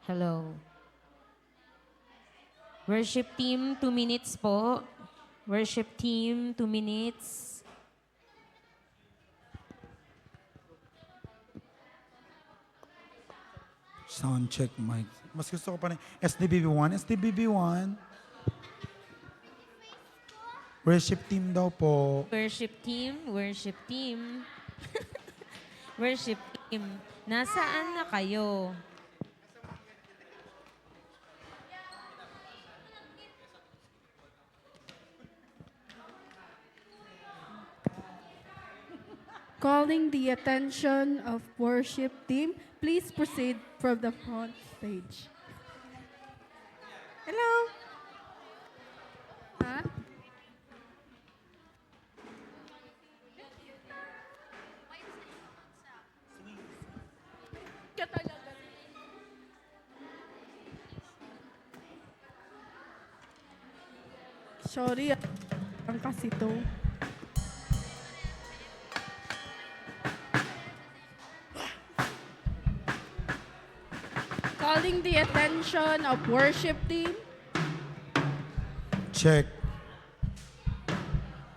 Hello. Worship team, 2 minutes po. Worship team, 2 minutes. Sound check mic. Mas gusto ko pa rin. SDBB1, SDBB1. Worship team daw po. Worship team, worship team. Worship team, nasaan na kayo? Calling the attention of worship team, please proceed from the front stage. Hello? Ha? Katalagan. Sorry, ang kasi to. Calling the attention of worship team. Check.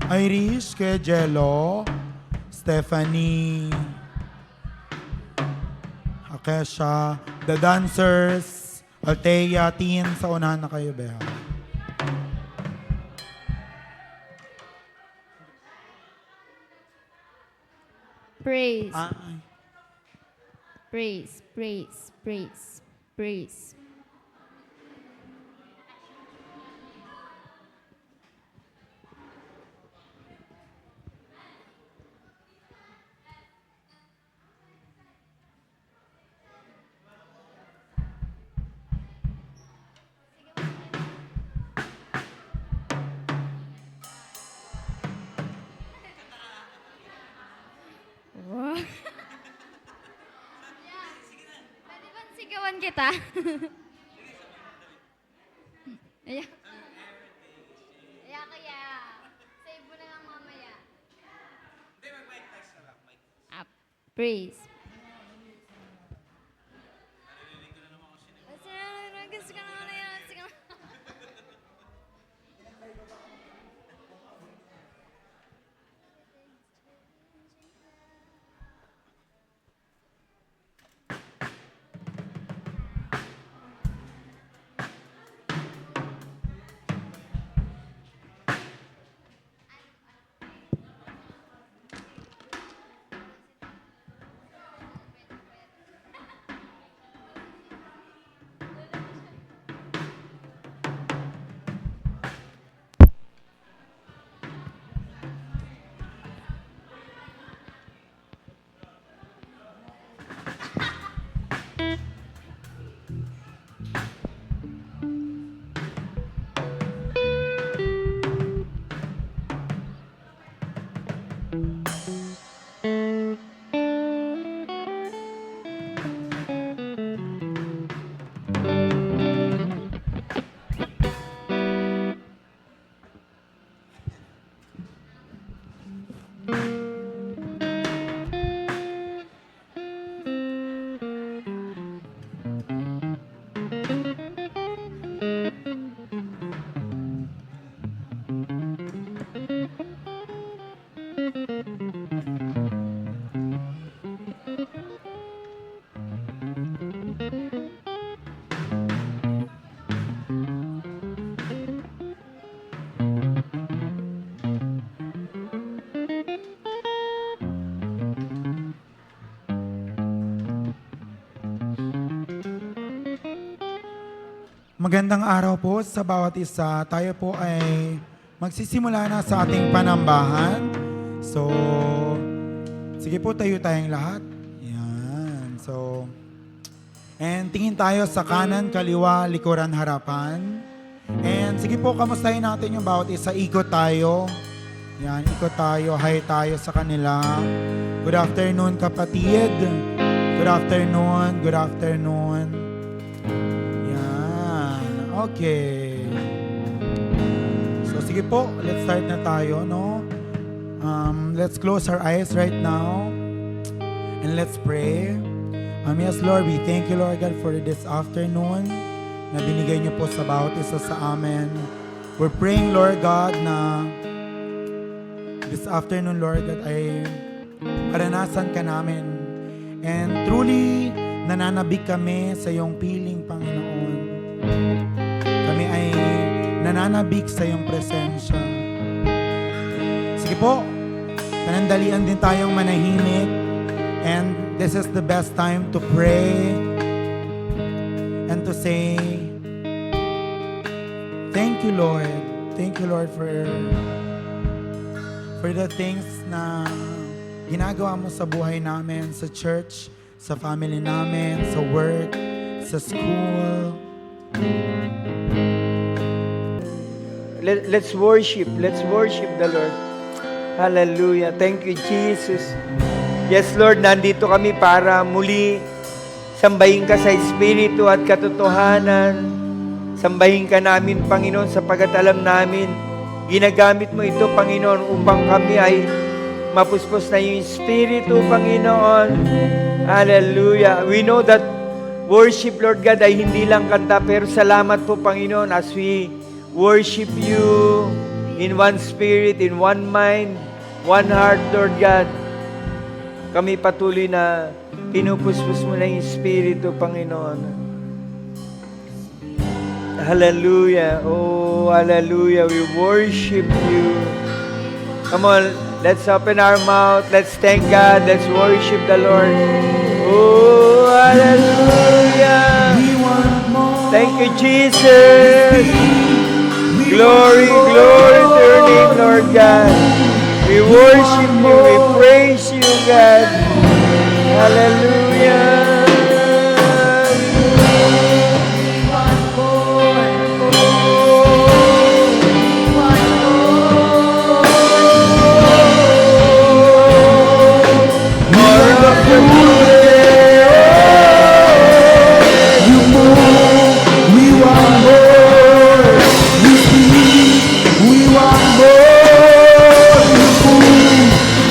Irish, kay Jello, Stephanie, Akesha, The Dancers, Althea, Teen, sa unahan na kayo, Beha. Praise, Ay. praise, praise, praise, praise. Wow. Pwede ba sigawan kita? Ayan. Ayan kaya. Save mo na lang mamaya. Ah, praise. Gusto ka naman na yan. Sige na. Magandang araw po sa bawat isa. Tayo po ay magsisimula na sa ating panambahan. So, sige po, tayo tayong lahat. Yan. So, and tingin tayo sa kanan, kaliwa, likuran, harapan. And sige po, kamustahin natin yung bawat isa. Ikot tayo. Yan, ikot tayo. Hi tayo sa kanila. Good afternoon, kapatid. Good afternoon. Good afternoon. Okay. So, sige po. Let's start na tayo, no? Let's close our eyes right now. And let's pray. Yes, Lord, we thank you, Lord God, for this afternoon na binigay niyo po sa bawat isa sa amin. We're praying, Lord God, na this afternoon, Lord God, ay maranasan ka namin. And truly, nananabik kami sa iyong piling, Panginoon. Kami ay nananabik sa iyong presensya. Sige po, panandalian din tayong manahimik. And this is the best time to pray and to say, thank you, Lord. Thank you, Lord, for the things na ginagawa mo sa buhay namin, sa church, sa family namin, sa work, sa school. Let's worship the Lord. Hallelujah. Thank you, Jesus. Yes, Lord, nandito kami para muli sambahin ka sa Espiritu at katotohanan. Sambahin ka namin, Panginoon, sapagkat alam namin, ginagamit mo ito, Panginoon, upang kami ay mapuspos na yung Espiritu, Panginoon. Hallelujah. We know that worship, Lord God, ay hindi lang kanta, pero salamat po, Panginoon, as we worship you in one spirit, in one mind, one heart, Lord God. Kami patuloy na pinupuspos mo na yung Espiritu, Panginoon. Hallelujah. Oh, hallelujah. We worship you. Come on, let's open our mouth. Let's thank God. Let's worship the Lord. Oh, hallelujah. Thank you, Jesus. Glory, glory to your name, Lord God. We worship you, we praise you, God. Hallelujah. More of your glory. You move, we want more. You speak, we want more.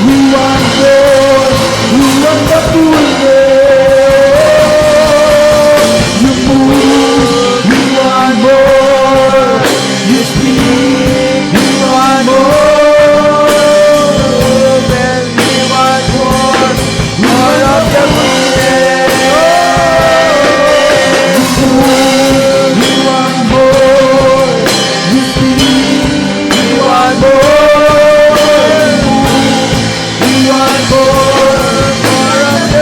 We want more. We want the fullness. You move, we want more. You speak, we want more. And we want more. More of the fullness. We want more. You speak, We want more. we want more. More of the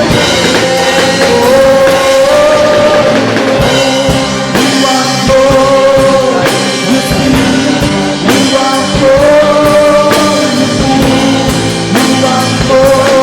We want more. You speak, we want more. We want more.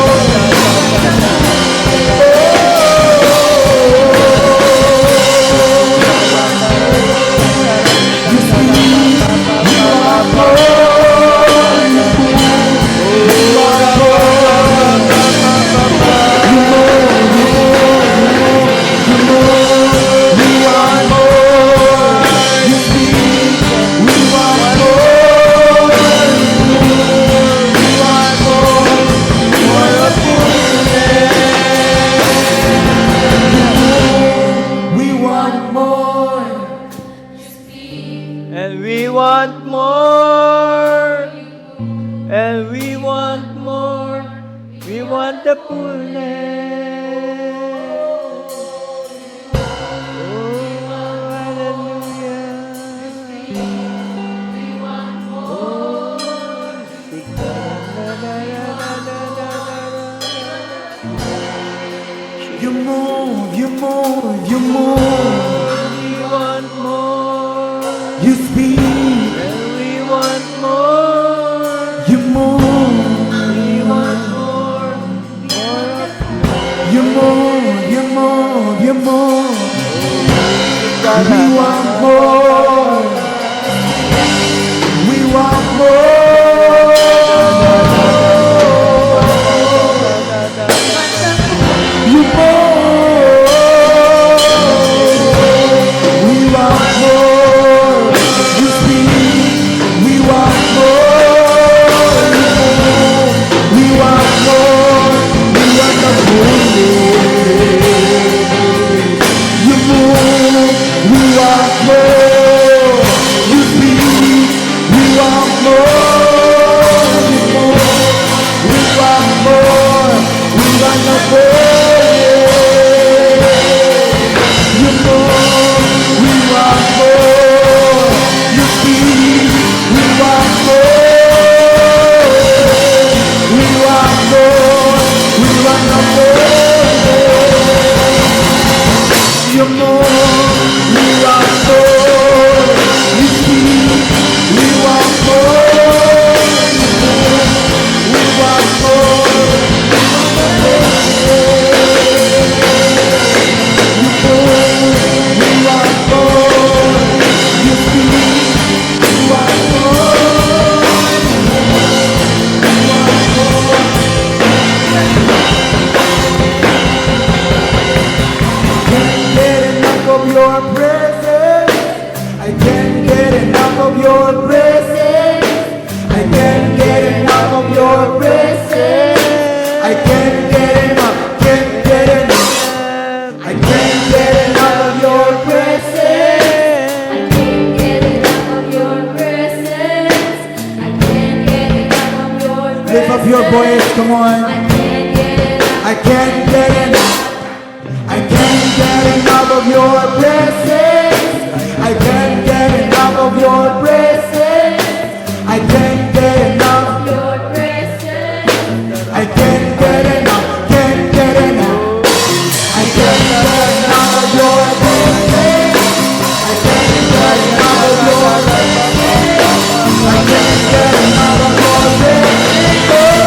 We want more. And we want more. And we want more. We want the fullness. Oh, hallelujah. You move, you move, you move. We want more. You speak, And we want more. you move. We want more. You move, you move, you move. We want more. We want more. You move. We want more. You speak. We want more. We want more. We want the fullness. of your presence. I can't get enough of your presence. I can't get enough of your presence. I can't get enough, can't get enough. I can't get enough of your presence. I can't get enough of your presence. I can't get enough of your presence. Lift up your voice, come I on. can't get enough. I can't get enough. I can't get enough of your presence. I can't get enough of your presence. I can't get enough. Your presence. I can't get enough. Can't get enough. I can't get enough of your presence. I can't get enough of your presence. I can't get enough of your presence.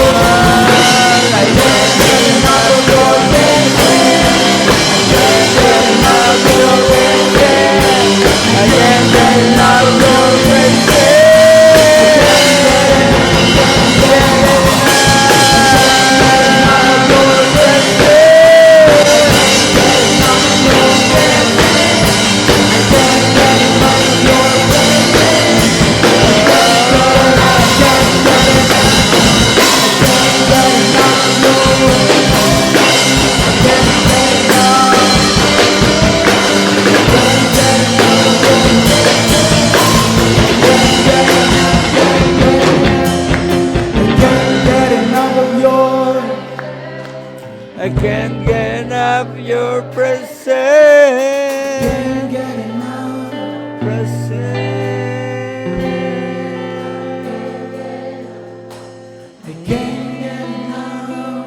I can't get enough of your presence. I can't get enough of your presence. I can't get enough of your presence. I can't get enough of your presence. Can't get enough. I can't get enough.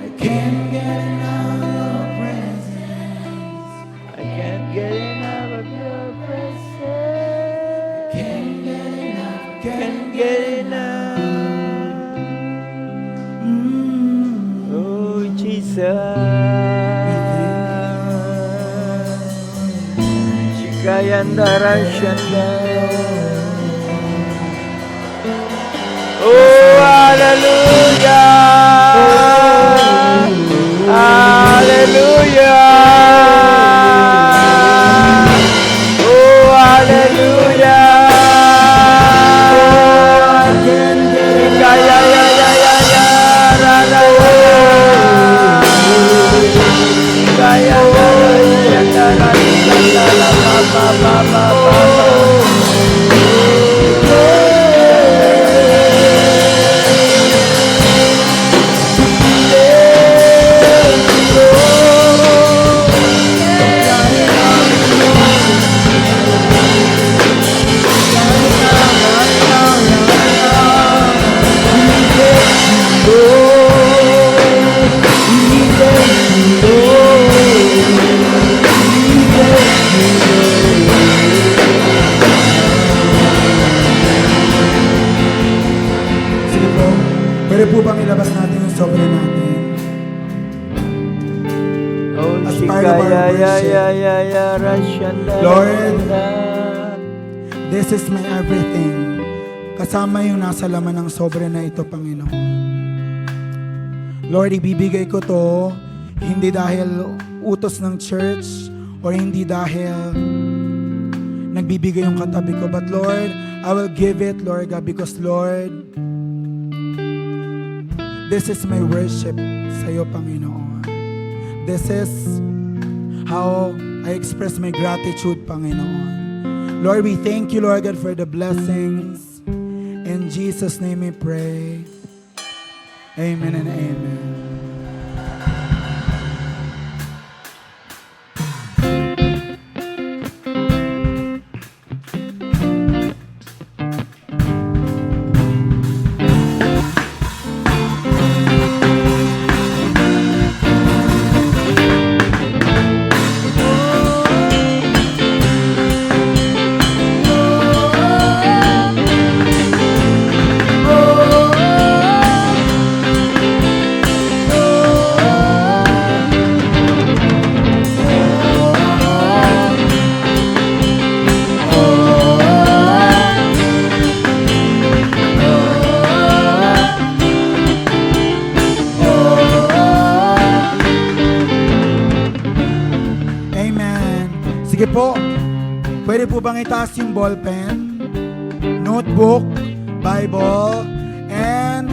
I can't get enough of your presence. I can't get enough of your presence. Can't get enough. Can't get enough. Oh, Jesus. Shikayandara Shanda. Oh, hallelujah. Hallelujah. Oh, hallelujah. Kaya ya ya ya ya ra ra ra. Kaya ya ya ya ra ra ra ba ba ba ba ba. Sige po, pwede po bang ilabas natin yung sobre natin? Oh, As part of our Shikaya ya worship. ya ya ya ra shanda. Lord, this is my everything. Kasama yung nasa laman ng sobre na ito, Panginoon. Lord, ibibigay ko to hindi dahil utos ng church or hindi dahil nagbibigay yung katabi ko. But Lord, I will give it, Lord God, because Lord, this is my worship sa iyo, Panginoon. This is how I express my gratitude, Panginoon. Lord, we thank you, Lord God, for the blessings. In Jesus' name we pray. Amen and amen. Sige po, pwede po bang itaas yung ballpen, notebook, Bible, and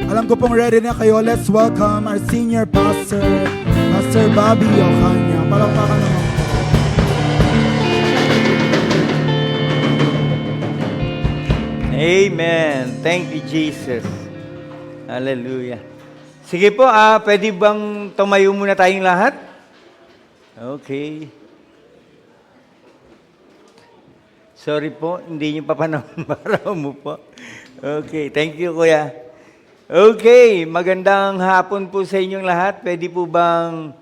alam ko pong ready na kayo. Let's welcome our senior pastor, Pastor Bobby Ocaña. Palakpakan naman po. Amen. Thank you, Jesus. Hallelujah. Sige po, pwede bang tumayo muna tayong lahat? Okay. Sorry po, hindi niyo pa panahon para umupo. Okay, thank you, Kuya. Okay, magandang hapon po sa inyong lahat. Pwede po bang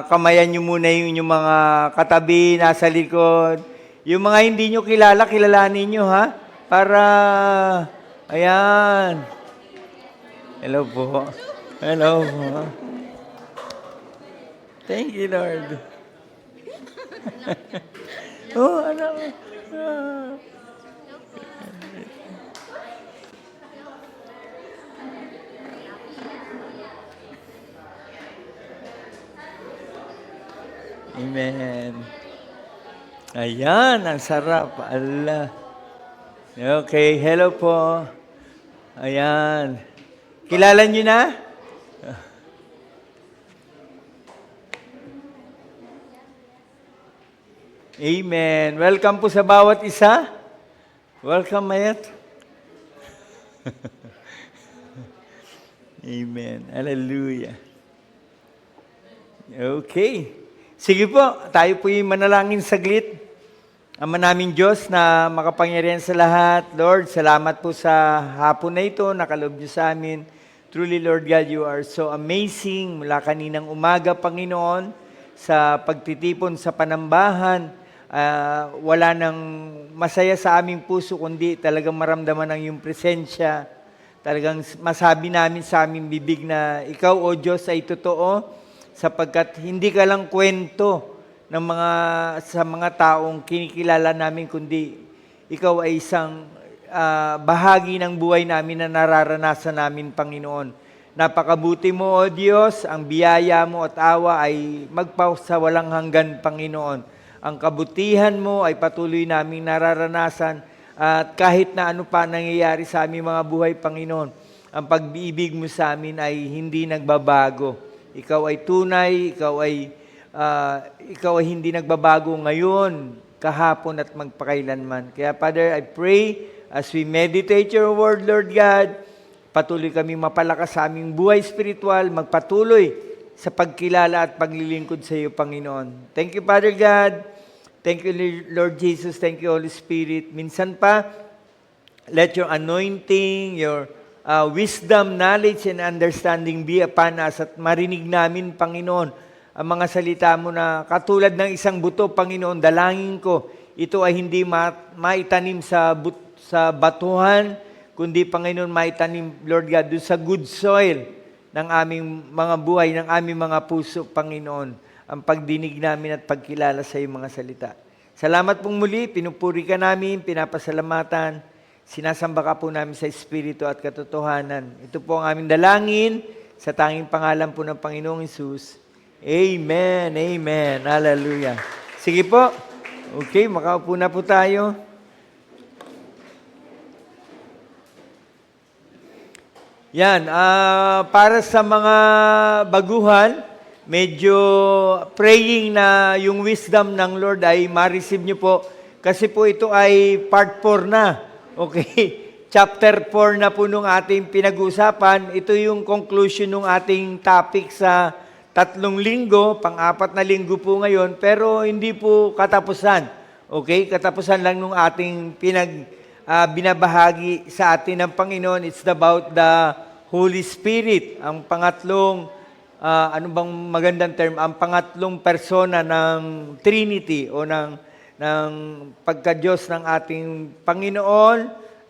kamayan niyo muna yung inyong mga katabi, nasa likod. Yung mga hindi niyo kilala, kilalanin niyo, ha? Para, ayan. Hello po. Hello po. Thank you, Lord. Oh, ano? Amen. Ayan, ang sarap. Allah. Okay, hello po. Ayan. Kilala niyo na? Amen. Welcome po sa bawat isa. Welcome, Mayat. Amen. Hallelujah. Okay. Sige po, tayo po yung manalangin saglit. Ama naming Diyos na makapangyarihan sa lahat. Lord, salamat po sa hapon na ito, nakalob niyo sa amin. Truly, Lord God, you are so amazing. Mula kaninang umaga, Panginoon, sa pagtitipon sa panambahan, wala nang masaya sa aming puso, kundi talagang maramdaman ang iyong presensya. Talagang masabi namin sa aming bibig na ikaw, O Diyos, ay totoo, sapagkat hindi ka lang kwento ng sa mga taong kinikilala namin, kundi ikaw ay isang bahagi ng buhay namin na nararanasan namin, Panginoon. Napakabuti mo, O Diyos, ang biyaya mo at awa ay magpaw sa walang hanggan, Panginoon. Ang kabutihan mo ay patuloy naming nararanasan at kahit na ano pa nangyayari sa aming mga buhay, Panginoon, ang pag-ibig mo sa amin ay hindi nagbabago. Ikaw ay tunay, ikaw ay hindi nagbabago ngayon, kahapon at magpakailanman. Kaya Father, I pray as we meditate your word, Lord God, patuloy kami mapalakas sa aming buhay spiritual, magpatuloy sa pagkilala at paglilingkod sa iyo, Panginoon. Thank you, Father God. Thank you, Lord Jesus. Thank you, Holy Spirit. Minsan pa, let your anointing, your wisdom, knowledge, and understanding be upon us at marinig namin, Panginoon, ang mga salita mo na katulad ng isang buto, Panginoon, dalangin ko, ito ay hindi maitanim sa batuhan, kundi, Panginoon, maitanim, Lord God, doon sa good soil ng aming mga buhay, ng aming mga puso, Panginoon, ang pagdinig namin at pagkilala sa iyong mga salita. Salamat pong muli, pinupuri ka namin, pinapasalamatan, sinasamba ka po namin sa Espiritu at katotohanan. Ito po ang aming dalangin sa tanging pangalan po ng Panginoong Hesus. Amen, amen, hallelujah. Sige po, okay, makaupo na po tayo. Yan, para sa mga baguhan, medyo praying na yung wisdom ng Lord ay ma-receive nyo po. Kasi po ito ay part 4 na. Okay? Chapter 4 na po nung ating pinag-uusapan. Ito yung conclusion ng ating topic sa 3 linggo, pang-4 na linggo po ngayon, pero hindi po katapusan. Okay? Katapusan lang nung ating binabahagi sa atin ng Panginoon. It's about the Holy Spirit. Ang pangatlong ano bang magandang term, ang pangatlong persona ng Trinity o ng pagka-Diyos ng ating Panginoon,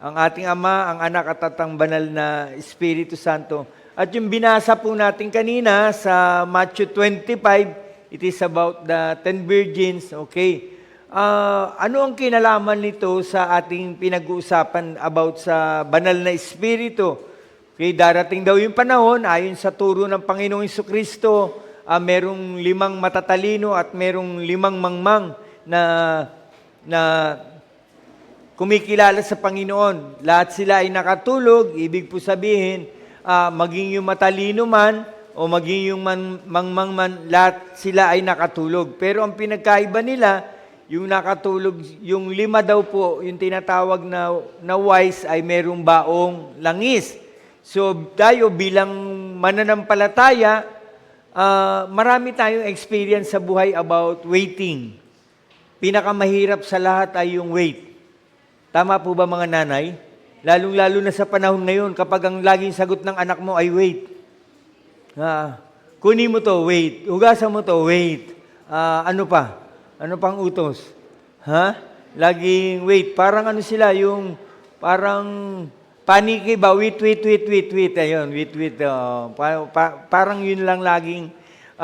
ang ating Ama, ang Anak at ang Banal na Espiritu Santo. At yung binasa po natin kanina sa Matthew 25, it is about the 10 virgins, okay? Ano ang kinalaman nito sa ating pinag-uusapan about sa Banal na Espiritu? Okay, darating daw yung panahon, ayon sa turo ng Panginoong Jesucristo, merong 5 matatalino at merong 5 mangmang na kumikilala sa Panginoon. Lahat sila ay nakatulog, ibig po sabihin, maging yung matalino man o maging yung mangmang man, lahat sila ay nakatulog. Pero ang pinagkaiba nila, yung nakatulog, yung 5 daw po, yung tinatawag na wise ay merong baong langis. So tayo bilang mananampalataya, marami tayong experience sa buhay about waiting. Pinakamahirap sa lahat ay yung wait. Tama po ba mga nanay? Lalong-lalo na sa panahon ngayon, kapag ang laging sagot ng anak mo ay wait. Kunin mo to, wait. Hugasan mo to, wait. Ano pa? Ano pang utos? Laging wait. Parang ano sila, yung parang paniki ba? Wait. Ayun, wait. Parang yun lang laging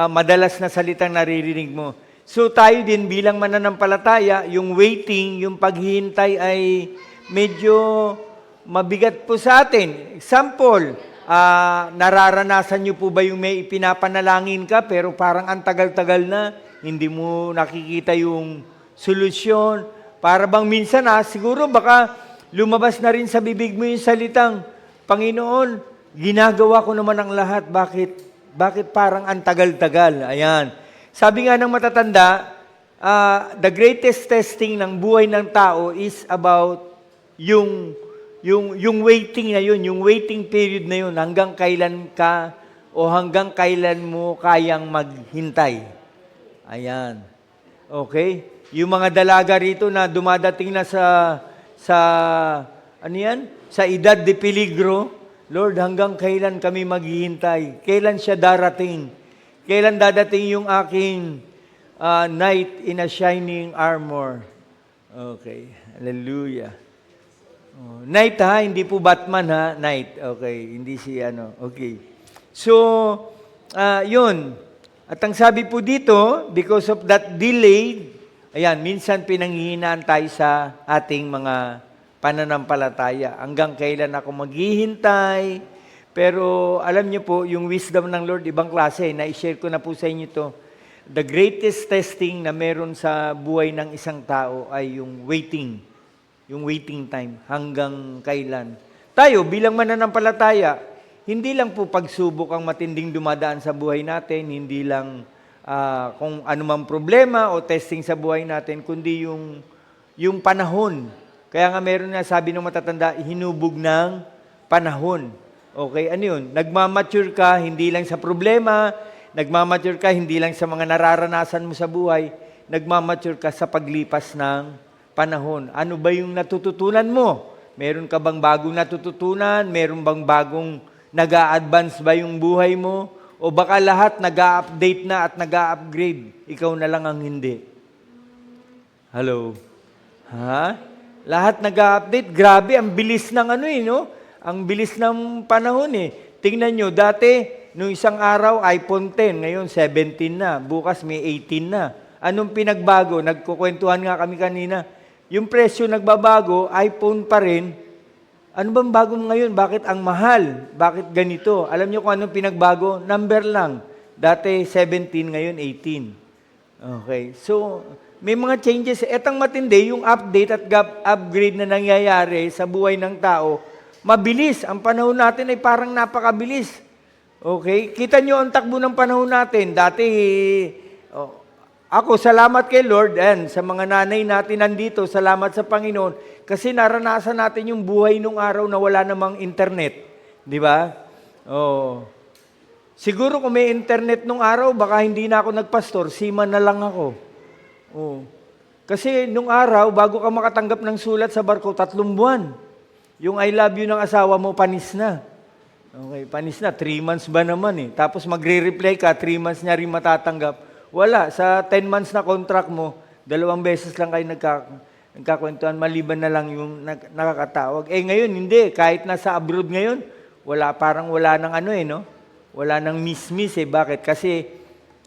madalas na salitang naririnig mo. So tayo din bilang mananampalataya, yung waiting, yung paghihintay ay medyo mabigat po sa atin. Example, nararanasan niyo po ba yung may ipinapanalangin ka pero parang ang tagal-tagal na, hindi mo nakikita yung solusyon. Para bang minsan siguro baka lumabas na rin sa bibig mo yung salitang, Panginoon, ginagawa ko naman ang lahat. Bakit parang ang tagal-tagal? Ayan. Sabi nga ng matatanda, the greatest testing ng buhay ng tao is about yung waiting na yun, yung waiting period na yun, hanggang kailan ka o hanggang kailan mo kayang maghintay. Ayan. Okay? Yung mga dalaga rito na dumadating na ano yan? Sa edad de peligro, Lord, hanggang kailan kami maghihintay? Kailan siya darating? Kailan dadating yung aking knight in a shining armor? Okay. Hallelujah. Knight hindi po Batman knight. Okay, hindi si Okay. So, yun. At ang sabi po dito, because of that delay, ayan, minsan pinanghihinaan tayo sa ating mga pananampalataya. Hanggang kailan ako maghihintay? Pero alam niyo po, yung wisdom ng Lord, ibang klase. Na-share ko na po sa inyo to. The greatest testing na meron sa buhay ng isang tao ay yung waiting. Yung waiting time. Hanggang kailan. Tayo, bilang mananampalataya, hindi lang po pagsubok ang matinding dumadaan sa buhay natin, hindi lang kung anumang problema o testing sa buhay natin, kundi yung panahon. Kaya nga meron na sabi ng matatanda, hinubog ng panahon. Okay, ano yun? Nagmamature ka, hindi lang sa problema, nagmamature ka, hindi lang sa mga nararanasan mo sa buhay, nagmamature ka sa paglipas ng panahon. Ano ba yung natututunan mo? Meron ka bang bagong natututunan? Meron bang bagong nag-a-advance ba yung buhay mo? O baka lahat nag-a-update na at nag-a-upgrade, ikaw na lang ang hindi. Hello? Lahat nag-a-update. Grabe, ang bilis ng no? Ang bilis ng panahon Tingnan nyo, dati, nung isang araw, iPhone 10, ngayon 17 na, bukas may 18 na. Anong pinagbago? Nagkukwentuhan nga kami kanina. Yung presyo nagbabago, iPhone pa rin. Ano bang bago ngayon? Bakit ang mahal? Bakit ganito? Alam niyo kung anong pinagbago? Number lang. Dati 17, ngayon 18. Okay. So, may mga changes. Etang matindi, yung update at upgrade na nangyayari sa buhay ng tao, mabilis. Ang panahon natin ay parang napakabilis. Okay? Kita niyo ang takbo ng panahon natin. Dati, ako, salamat kay Lord and sa mga nanay natin nandito, salamat sa Panginoon kasi naranasan natin yung buhay nung araw na wala namang internet. Di ba? Siguro kung may internet nung araw, baka hindi na ako nagpastor, seaman na lang ako. Kasi nung araw, bago ka makatanggap ng sulat sa barko, 3 buwan. Yung I love you ng asawa mo, panis na. Okay, panis na. 3 months ba naman Tapos magre-reply ka, 3 months niya rin matatanggap. Wala. Sa 10 months na contract mo, 2 beses lang kayo nagkakwentuhan, maliban na lang yung nakakatawag. Ngayon, hindi. Kahit nasa abroad ngayon, parang wala nang no? Wala nang miss-miss Bakit? Kasi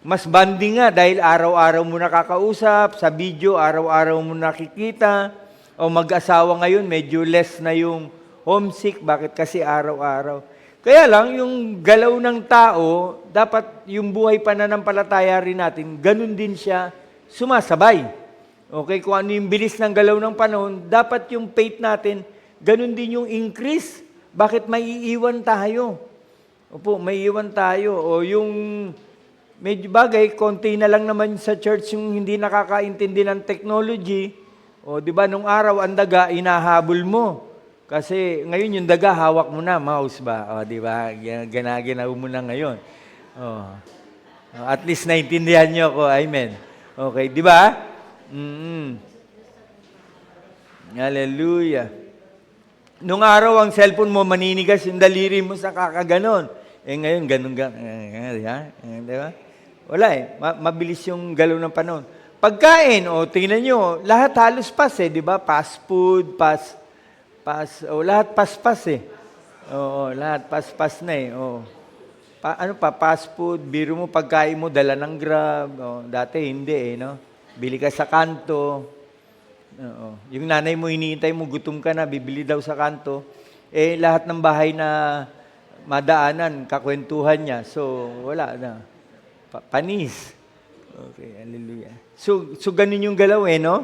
mas banding nga dahil araw-araw mo nakakausap, sa video, araw-araw mo nakikita. O mag-asawa ngayon, medyo less na yung homesick. Bakit? Kasi araw-araw. Kaya lang, yung galaw ng tao, dapat yung buhay pananampalataya rin natin, ganun din siya sumasabay. Okay, kung ano yung bilis ng galaw ng panahon, dapat yung faith natin, ganun din yung increase. Bakit may iiwan tayo? Opo, may iwan tayo. O yung medyo bagay, konti na lang naman sa church yung hindi nakakaintindi ng technology. O di ba, nung araw, ang daga, inahabol mo. Kasi ngayon yung daga, hawak mo na, mouse ba? O, di ba? Ginaginaw mo na ngayon. O. At least naintindihan niyo ako. Amen. Okay, di ba? Hallelujah. Nung araw, ang cellphone mo, maninigas yung daliri mo sa kakaganon. Ngayon, ganun. Di ba? Wala mabilis yung galaw ng panahon. Pagkain, tingnan nyo, lahat halos pas di ba? Fast food, lahat pas lahat pas na fast food, biro mo, pagkain mo, dala ng Grab. Dati hindi no? Bili ka sa kanto. Yung nanay mo, hinihintay mo, gutom ka na, bibili daw sa kanto. Lahat ng bahay na madaanan, kakwentuhan niya. So, wala na. Panis. Okay, hallelujah. So ganun yung galaw no?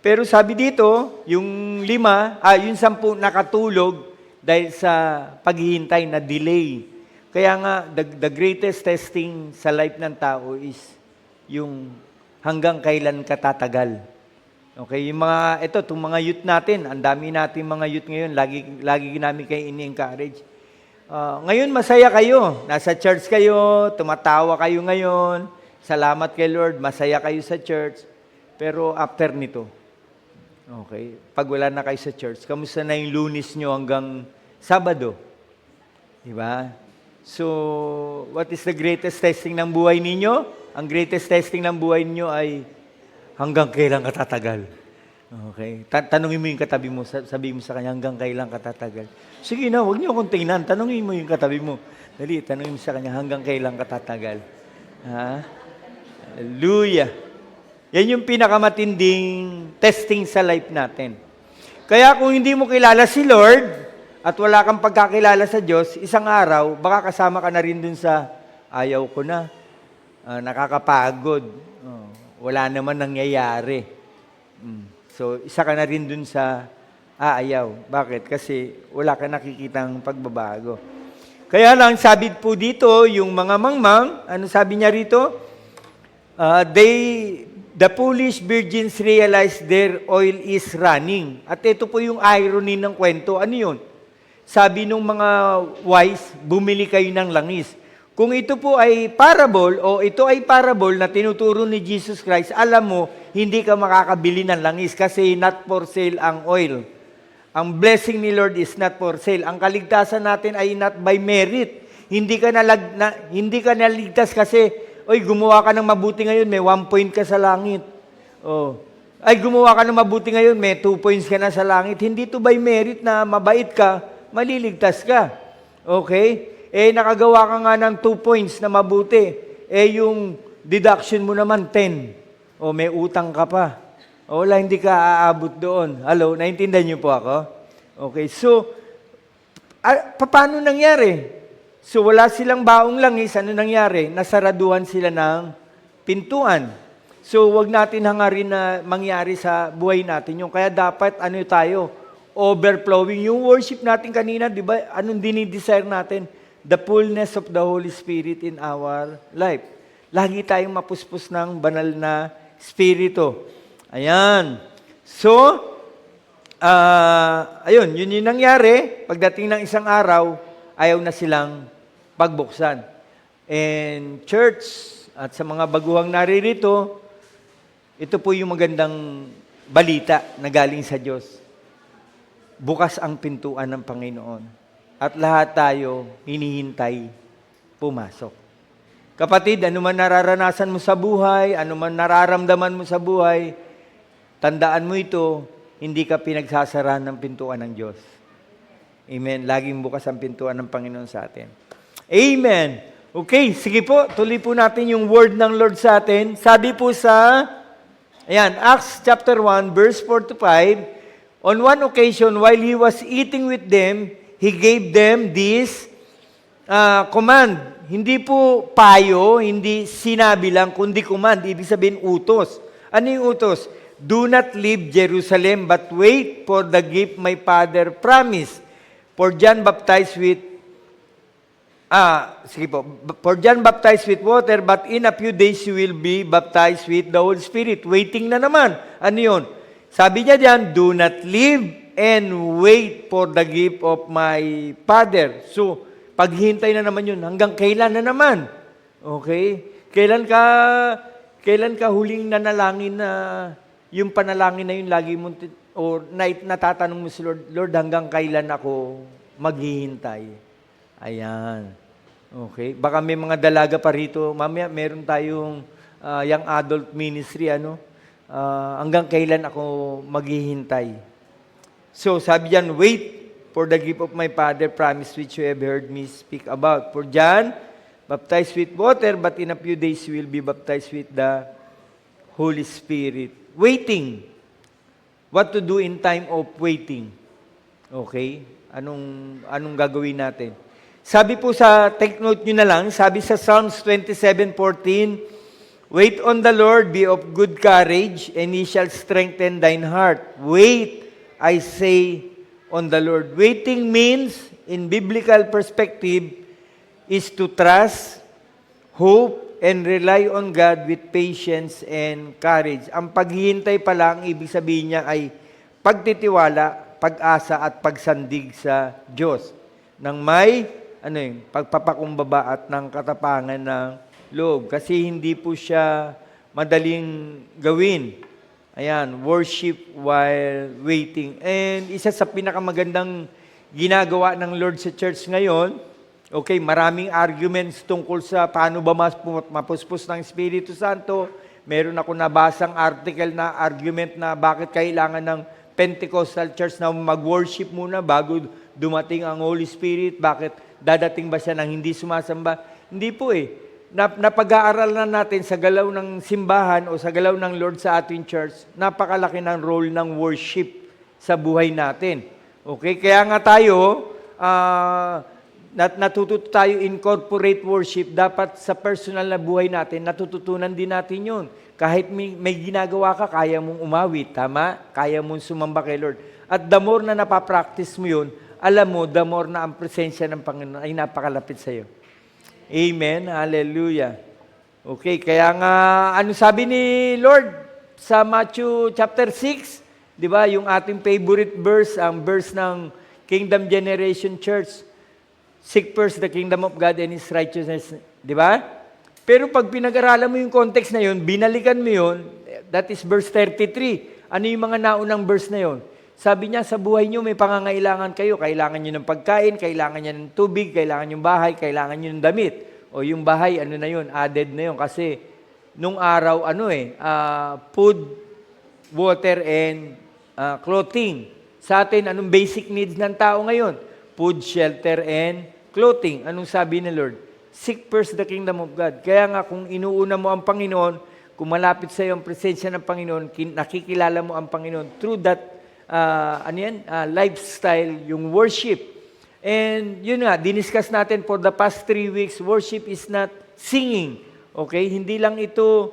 Pero sabi dito, yung 5, yung 10 nakatulog dahil sa paghihintay na delay. Kaya nga, the greatest testing sa life ng tao is yung hanggang kailan ka tatagal. Okay, yung itong mga youth natin, ang dami natin mga youth ngayon, lagi namin kayo ini-encourage. Ngayon, masaya kayo. Nasa church kayo, tumatawa kayo ngayon. Salamat kay Lord, masaya kayo sa church. Pero after nito, okay, pag wala na kayo sa church, kamusta na yung Lunes nyo hanggang Sabado? Diba? So, what is the greatest testing ng buhay ninyo? Ang greatest testing ng buhay ninyo ay hanggang kailan katatagal. Okay? Tanungin mo yung katabi mo, sabihin mo sa kanya, hanggang kailan katatagal. Sige na, huwag niyo akong tingnan. Tanungin mo yung katabi mo. Dali, tanungin mo sa kanya, hanggang kailan katatagal. Ha? Hallelujah. Yan yung pinakamatinding testing sa life natin. Kaya kung hindi mo kilala si Lord at wala kang pagkakilala sa Diyos, isang araw, baka kasama ka na rin dun sa ayaw ko na, nakakapagod, wala naman nangyayari. So, isa ka na rin dun sa ayaw. Bakit? Kasi wala ka nakikitang pagbabago. Kaya lang, sabi po dito, yung mga mangmang, ano sabi niya rito? The foolish virgins realize their oil is running. At ito po yung irony ng kwento. Ano yun? Sabi nung mga wise, bumili kayo ng langis. Kung ito po ay parable o ito ay parable na tinuturo ni Jesus Christ, alam mo, hindi ka makakabili ng langis kasi not for sale ang oil. Ang blessing ni Lord is not for sale. Ang kaligtasan natin ay not by merit. Hindi ka naligtas kasi, gumawa ka ng mabuti ngayon, may 1 point ka sa langit. Gumawa ka ng mabuti ngayon, may 2 points ka na sa langit. Hindi to by merit na mabait ka, maliligtas ka. Okay? Nakagawa ka nga ng 2 points na mabuti. Yung deduction mo naman 10. May utang ka pa. Wala, hindi ka aabot doon. Hello, naintindihan niyo po ako? Okay, so, paano nangyari? So, wala silang baong langis. Ano nangyari? Nasaraduhan sila ng pintuan. So, wag natin hangarin na mangyari sa buhay natin yung kaya dapat, tayo? Overflowing. Yung worship natin kanina, di ba? Anong dinidesire natin? The fullness of the Holy Spirit in our life. Lagi tayong mapuspos ng banal na Espiritu. Ayan. So, yun yung nangyari. Pagdating ng isang araw, ayaw na silang pagbuksan. And church, at sa mga baguhang naririto, ito po yung magandang balita na galing sa Diyos. Bukas ang pintuan ng Panginoon. At lahat tayo hinihintay pumasok. Kapatid, ano man nararanasan mo sa buhay, ano man nararamdaman mo sa buhay, tandaan mo ito, hindi ka pinagsasarahan ng pintuan ng Diyos. Amen. Laging bukas ang pintuan ng Panginoon sa atin. Amen. Okay, sige po, tuloy po natin yung word ng Lord sa atin. Sabi po sa, Acts chapter 1, verse 4 to 5, on one occasion, while he was eating with them, he gave them this command. Hindi po payo, hindi sinabi lang, kundi command. Ibig sabihin utos. Ano yung utos? Do not leave Jerusalem, but wait for the gift my Father promised. For John baptized with For John baptized with water, but in a few days you will be baptized with the Holy Spirit. Waiting na naman. Ano yun? Sabi niya diyan, do not leave and wait for the gift of my Father. So, paghintay na naman yun. Hanggang kailan na naman? Okay? Kailan ka huling nanalangin na yung panalangin na yun lagi mo natatanong mo si Lord, Lord, hanggang kailan ako maghihintay? Ayan. Okay. Baka may mga dalaga pa rito. Mamaya, meron tayong young adult ministry, hanggang kailan ako maghihintay. So, sabi diyan, wait for the gift of my Father promise which you have heard me speak about. For John, baptized with water, but in a few days you will be baptized with the Holy Spirit. Waiting. What to do in time of waiting? Okay? Anong gagawin natin? Sabi po sa, take note nyo na lang, sabi sa Psalms 27:14, wait on the Lord, be of good courage, and He shall strengthen thine heart. Wait, I say, on the Lord. Waiting means, in biblical perspective, is to trust, hope, and rely on God with patience and courage. Ang paghihintay pala, ang ibig sabihin niya ay pagtitiwala, pag-asa, at pagsandig sa Diyos. Nang may pagpapakumbaba at ng katapangan ng loob. Kasi hindi po siya madaling gawin. Ayan, worship while waiting. And isa sa pinakamagandang ginagawa ng Lord sa church ngayon, okay, maraming arguments tungkol sa paano ba mapuspos ng Espiritu Santo. Meron ako nabasang article na argument na bakit kailangan ng Pentecostal church na mag-worship muna bago dumating ang Holy Spirit. Bakit dadating ba siya ng hindi sumasamba? Hindi po eh. Napag-aaral na natin sa galaw ng simbahan o sa galaw ng Lord sa ating church, napakalaki ng role ng worship sa buhay natin. Okay? Kaya nga tayo, natututo tayo incorporate worship. Dapat sa personal na buhay natin, natututunan din natin yun. Kahit may ginagawa ka, kaya mong umawit, tama? Kaya mong sumamba kay Lord. At the more na napapractice mo yun, alam mo, the more na ang presensya ng Panginoon ay napakalapit sa iyo. Amen. Hallelujah. Okay, kaya nga, ano sabi ni Lord sa Matthew chapter 6? Di ba, yung ating favorite verse, ang verse ng Kingdom Generation Church. Seek first the kingdom of God and His righteousness. Di ba? Pero pag pinag-aralan mo yung context na yun, binalikan mo yun, that is verse 33. Ano yung mga naunang verse na yun? Sabi niya, sa buhay niyo may pangangailangan kayo. Kailangan niyo ng pagkain, kailangan niyo ng tubig, kailangan niyo ng bahay, kailangan niyo ng damit. O yung bahay, ano na yun, added na yun. Kasi nung araw, food, water, and clothing. Sa atin, anong basic needs ng tao ngayon? Food, shelter, and clothing. Anong sabi ni Lord? Seek first the kingdom of God. Kaya nga, kung inuuna mo ang Panginoon, kung malapit sa iyo ang presensya ng Panginoon, nakikilala mo ang Panginoon through that lifestyle, yung worship. And yun nga, diniscuss natin for the past 3 weeks, worship is not singing. Okay? Hindi lang ito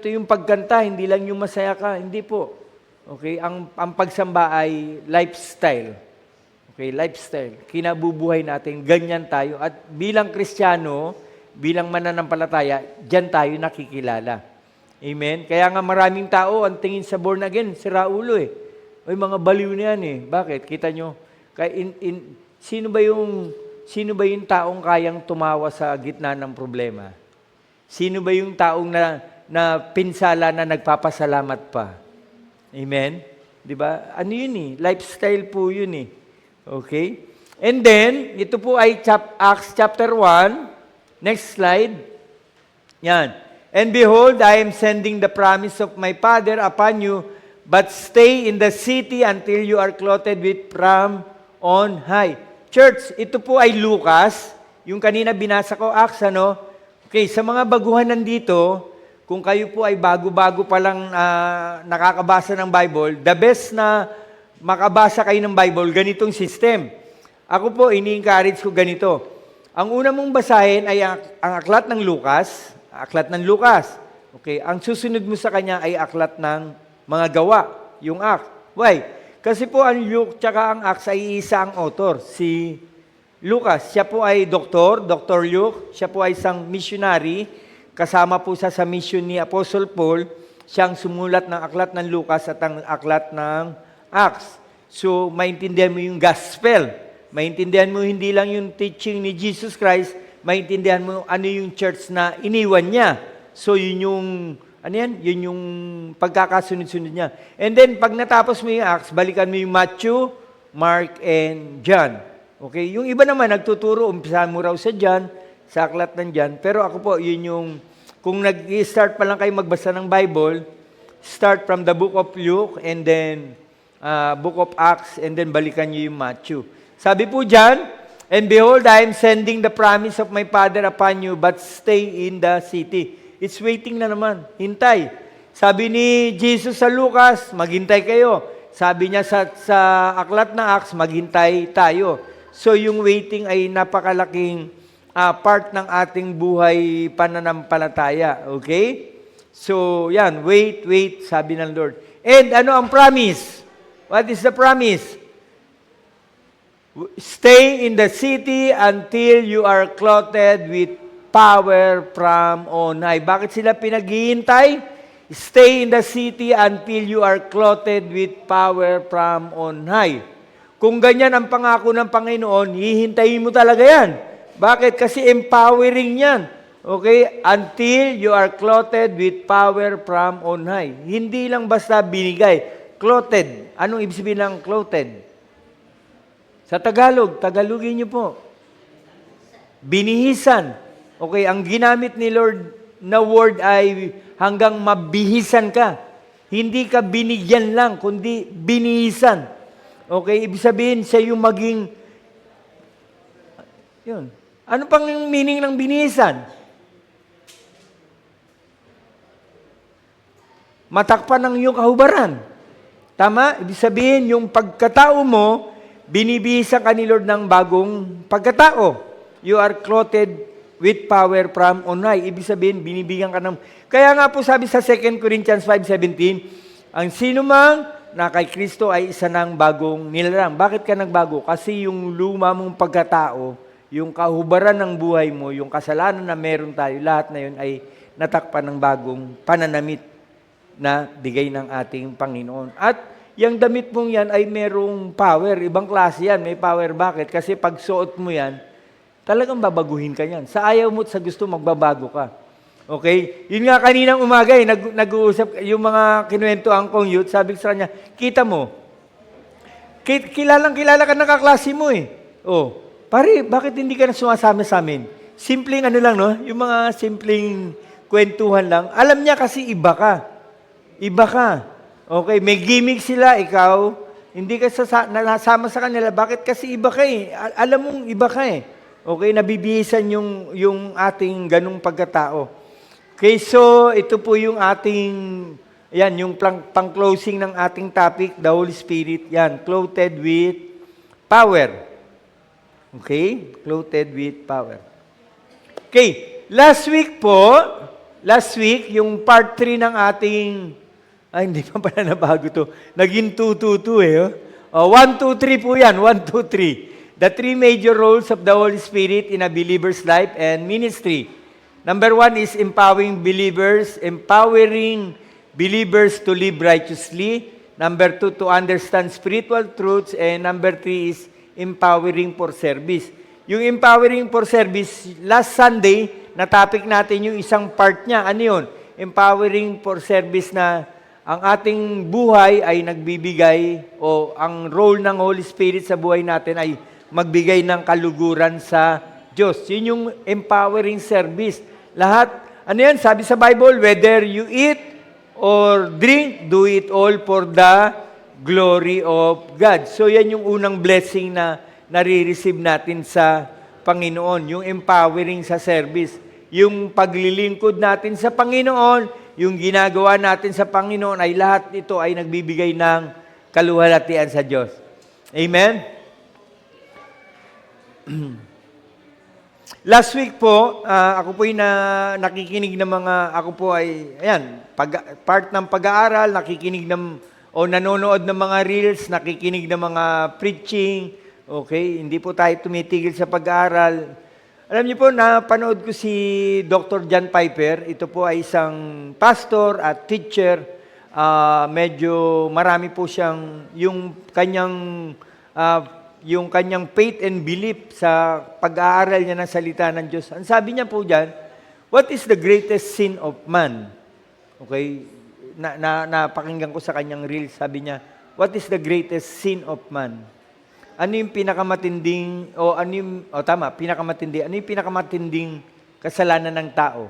yung pagkanta, hindi lang yung masaya ka, hindi po. Okay? Ang pagsamba ay lifestyle. Okay, lifestyle. Kinabubuhay natin, ganyan tayo. At bilang Kristiyano, bilang mananampalataya, diyan tayo nakikilala. Amen? Kaya nga maraming tao, ang tingin sa born again, sira ulo eh. Ay, mga baliw na yan eh. Bakit? Kita nyo? Sino ba yung taong kayang tumawa sa gitna ng problema? Sino ba yung taong na pinsala na nagpapasalamat pa? Amen? Di ba? Ano yun eh? Lifestyle po yun eh. Okay? And then, ito po ay Acts chapter 1. Next slide. Yan. And behold, I am sending the promise of my Father upon you, but stay in the city until you are clothed with from on high. Church, ito po ay Lucas. Yung kanina binasa ko, Acts, ano? Okay, sa mga baguhan nandito, kung kayo po ay bago-bago pa lang nakakabasa ng Bible, the best na makabasa kayo ng Bible, ganitong system. Ako po, ini-encourage ko ganito. Ang una mong basahin ay ang aklat ng Lucas. Aklat ng Lucas. Okay, ang susunod mo sa kanya ay aklat ng mga gawa, yung Acts. Why? Kasi po ang Luke tsaka ang Acts ay isa ang author, si Lucas. Siya po ay doktor, Dr. Luke. Siya po ay isang missionary. Kasama po sa mission ni Apostle Paul. Siyang sumulat ng aklat ng Lucas at ang aklat ng Acts. So, maintindihan mo yung gospel. Maintindihan mo hindi lang yung teaching ni Jesus Christ, maintindihan mo ano yung church na iniwan niya. So, yun yung, ano yan? Yun yung pagkakasunod-sunod niya. And then, pag natapos mo yung Acts, balikan mo yung Matthew, Mark, and John. Okay? Yung iba naman, nagtuturo, umpisahan mo raw sa John, sa aklat ng John. Pero ako po, yun yung, kung nag-start pa lang kayo magbasa ng Bible, start from the book of Luke, and then, book of Acts, and then balikan nyo yung Matthew. Sabi po dyan, and behold, I am sending the promise of my Father upon you, but stay in the city. It's waiting na naman. Hintay. Sabi ni Jesus sa Lucas, maghintay kayo. Sabi niya sa aklat na Acts, maghintay tayo. So yung waiting ay napakalaking part ng ating buhay pananampalataya. Okay? So yan, wait, sabi ng Lord. And ano ang promise? What is the promise? Stay in the city until you are clothed with power from on high. Bakit sila pinaghihintay? Stay in the city until you are clothed with power from on high. Kung ganyan ang pangako ng Panginoon, hihintayin mo talaga yan. Bakit? Kasi empowering yan. Okay? Until you are clothed with power from on high. Hindi lang basta binigay. Clothed. Anong ibig sabihin ng clothed? Sa Tagalog, Tagalogin niyo po. Binihisan. Okay, ang ginamit ni Lord na word ay hanggang mabihisan ka. Hindi ka binigyan lang, kundi binihisan. Okay, ibig sabihin siya yung maging, yun. Ano pang yung meaning ng binihisan? Matakpan ng iyong kahubaran. Tama? Ibig sabihin, yung pagkatao mo, binibihisan ka ni Lord ng bagong pagkatao. You are clothed with power from on high. Ibig sabihin, binibigyan ka ng... Kaya nga po sabi sa 2 Corinthians 5:17, ang sino mang na kay Kristo ay isa ng bagong nilalang. Bakit ka nagbago? Kasi yung luma mong pagkatao, yung kahubaran ng buhay mo, yung kasalanan na meron tayo, lahat na yun ay natakpan ng bagong pananamit na bigay ng ating Panginoon. At yung damit mong yan ay merong power. Ibang klase yan, may power. Bakit? Kasi pag suot mo yan, talagang babaguhin ka yan. Sa ayaw mo at sa gusto, magbabago ka. Okay? Yun nga kaninang umaga, nag-uusap, yung mga kinuwentoan kong youth, sabi ko sa kanya, kita mo, kilala ka ng kaklase mo eh. Oh, pare, bakit hindi ka na sumasama sa amin? Simpleng ano lang, no? Yung mga simpleng kwentuhan lang. Alam niya kasi iba ka. Iba ka. Okay, may gimmick sila, ikaw, hindi ka nasama sa kanila. Bakit? Kasi iba ka eh. Alam mong iba ka eh. Okay, nabibihisan yung ating ganung pagkatao. Okay, so ito po yung ating, yan, yung pang-closing ng ating topic, the Holy Spirit, yan, clothed with power. Okay, clothed with power. Okay, last week, yung part 3 ng ating, hindi pa pala nabago to, naging 2-2-2 eh. 1-2-3 po yan, 1-2-3. The 3 major roles of the Holy Spirit in a believer's life and ministry. Number 1 is empowering believers to live righteously. Number 2, to understand spiritual truths. And number 3 is empowering for service. Yung empowering for service, last Sunday, na topic natin yung isang part niya. Ano yun? Empowering for service na ang ating buhay ay nagbibigay o ang role ng Holy Spirit sa buhay natin ay magbigay ng kaluguran sa Diyos. Yun yung empowering service. Lahat, ano yan? Sabi sa Bible, whether you eat or drink, do it all for the glory of God. So yan yung unang blessing na nare-receive natin sa Panginoon, yung empowering sa service. Yung paglilingkod natin sa Panginoon, yung ginagawa natin sa Panginoon, ay lahat ito ay nagbibigay ng kaluwalhatian sa Diyos. Amen? Last week po, ako po nakikinig ng mga, ako po ay, ayan, part ng pag-aaral, nakikinig o nanonood ng mga reels, nakikinig ng mga preaching, okay? Hindi po tayo tumitigil sa pag-aaral. Alam niyo po, napanood ko si Dr. John Piper. Ito po ay isang pastor at teacher. Medyo marami po siyang, yung kanyang faith and belief sa pag-aaral niya ng salita ng Diyos. Ang sabi niya po dyan, what is the greatest sin of man? Okay? Napakinggan ko sa kanyang reel, sabi niya, what is the greatest sin of man? Ano yung pinakamatinding, pinakamatindi, ano yung pinakamatinding kasalanan ng tao?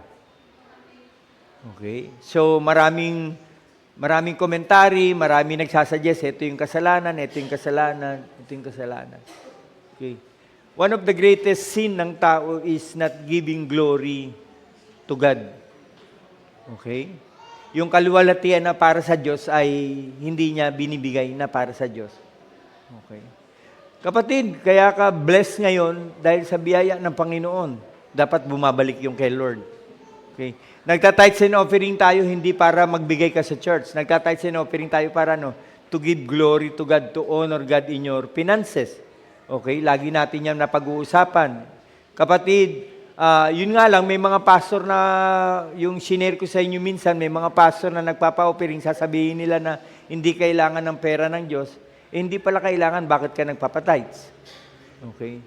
Okay? So, maraming komentary, maraming nagsasuggest, ito yung kasalanan, ito yung kasalanan, ito yung kasalanan. Okay. One of the greatest sin ng tao is not giving glory to God. Okay? Yung kaluwalhatian na para sa Diyos ay hindi niya binibigay na para sa Diyos. Okay? Kapatid, kaya ka blessed ngayon dahil sa biyaya ng Panginoon. Dapat bumabalik yung kay Lord. Okay? Nagta-tithes and offering tayo hindi para magbigay ka sa church. Nagta-tithes and offering tayo para to give glory to God, to honor God in your finances. Okay? Lagi natin yan napag-uusapan. Kapatid, yun nga lang, may mga pastor na, yung sinare ko sa inyo minsan, may mga pastor na nagpapa-offering, sasabihin nila na hindi kailangan ng pera ng Diyos. Hindi pala kailangan, bakit ka nagpapa-tithes? Okay?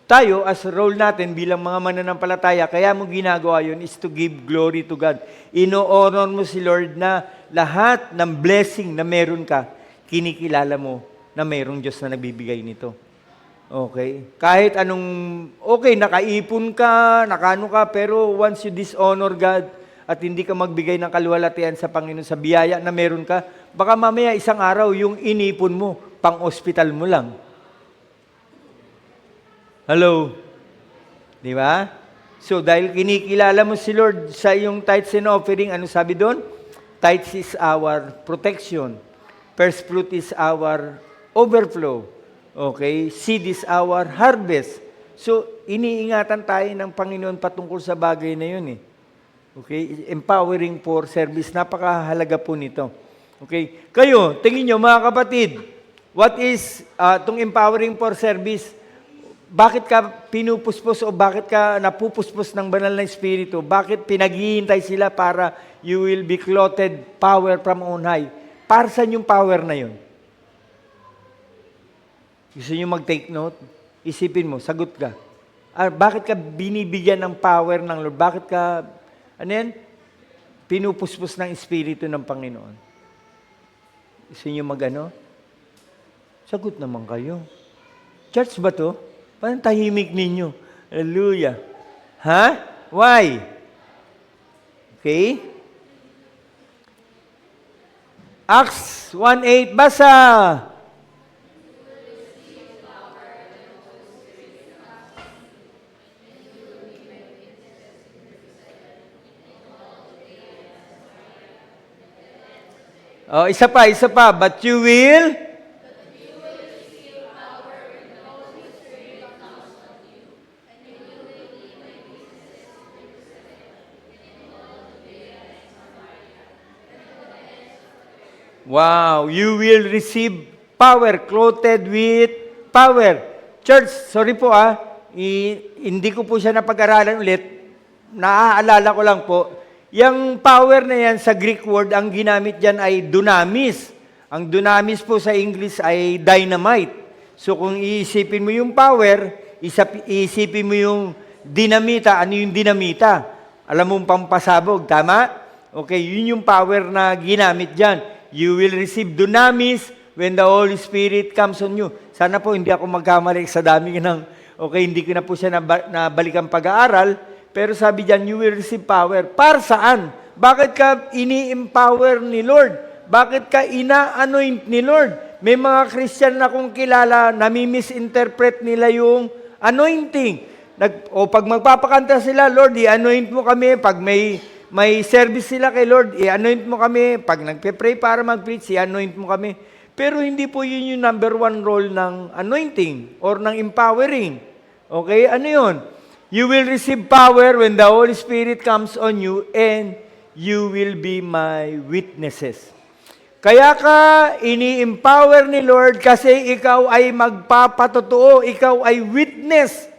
Tayo, as role natin bilang mga mananampalataya, kaya mo ginagawa yun is to give glory to God. Ino-honor mo si Lord na lahat ng blessing na meron ka, kinikilala mo na merong Diyos na nagbibigay nito. Okay? Kahit nakaipon ka, nakano ka, pero once you dishonor God at hindi ka magbigay ng kaluwalhatian sa Panginoon sa biyaya na meron ka, baka mamaya isang araw yung inipon mo, pang-hospital mo lang. Hello? Di ba? So, dahil kinikilala mo si Lord sa iyong tithes and offering, ano sabi doon? Tithes is our protection. First fruit is our overflow. Okay? Seed is our harvest. So, iniingatan tayo ng Panginoon patungkol sa bagay na yun eh. Okay? Empowering for service. Napakahalaga po nito. Okay? Kayo, tingin nyo mga kapatid, what is itong empowering for service? Bakit ka pinupuspos o bakit ka napupuspos ng banal na Espiritu? Bakit pinaghihintay sila para you will be clothed power from on high? Para saan yung power na yun? Gusto nyo mag-take note? Isipin mo, sagot ka. Bakit ka binibigyan ng power ng Lord? Bakit ka, pinupuspos ng Espiritu ng Panginoon? Gusto nyo Sagot naman kayo. Church ba to? Parang tahimik ninyo. Hallelujah. Ha? Why? Okay? Acts 1:8, basa! Oh, isa pa. But you will? Wow, you will receive power, clothed with power. Church, sorry po hindi ko po siya napag-aralan ulit. Naaalala ko lang po, yung power na yan sa Greek word, ang ginamit dyan ay dunamis. Ang dunamis po sa English ay dynamite. So kung iisipin mo yung power, iisipin mo yung dinamita. Ano yung dinamita? Alam mong pampasabog, tama? Okay, yun yung power na ginamit dyan. You will receive dunamis when the Holy Spirit comes on you. Sana po hindi ako magkamali sa dami hindi ko na po siya nabalikan pag-aaral, pero sabi dyan, you will receive power. Para saan? Bakit ka ini-empower ni Lord? Bakit ka ina-anoint ni Lord? May mga Christian na kung kilala, nami-misinterpret nila yung anointing. Pag magpapakanta sila, Lord, i-anoint mo kami. Pag may service sila kay Lord, i-anoint mo kami. Pag nagpe-pray para mag-preach, i-anoint mo kami. Pero hindi po yun yung number one role ng anointing or ng empowering. Okay? Ano yun? You will receive power when the Holy Spirit comes on you and you will be my witnesses. Kaya ka ini-empower ni Lord kasi ikaw ay magpapatotoo, ikaw ay witness.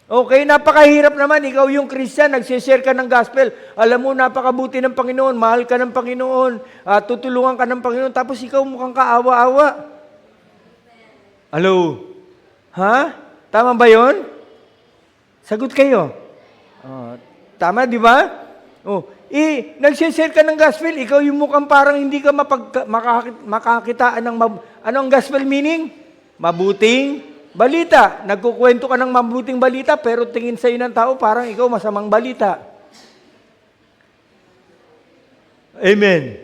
Okay, napakahirap naman. Ikaw yung Christian, nagsishare ka ng gospel. Alam mo, napakabuti ng Panginoon, mahal ka ng Panginoon, tutulungan ka ng Panginoon, tapos ikaw mukhang kaawa-awa. Hello? Ha? Tama ba yun? Sagot kayo. Tama, di ba? Nagsishare ka ng gospel, ikaw yung mukhang parang hindi ka makakitaan ng... Ano ang gospel meaning? Mabuting balita. Nagkukwento ka ng mabuting balita, pero tingin sa'yo ng tao, parang ikaw masamang balita. Amen.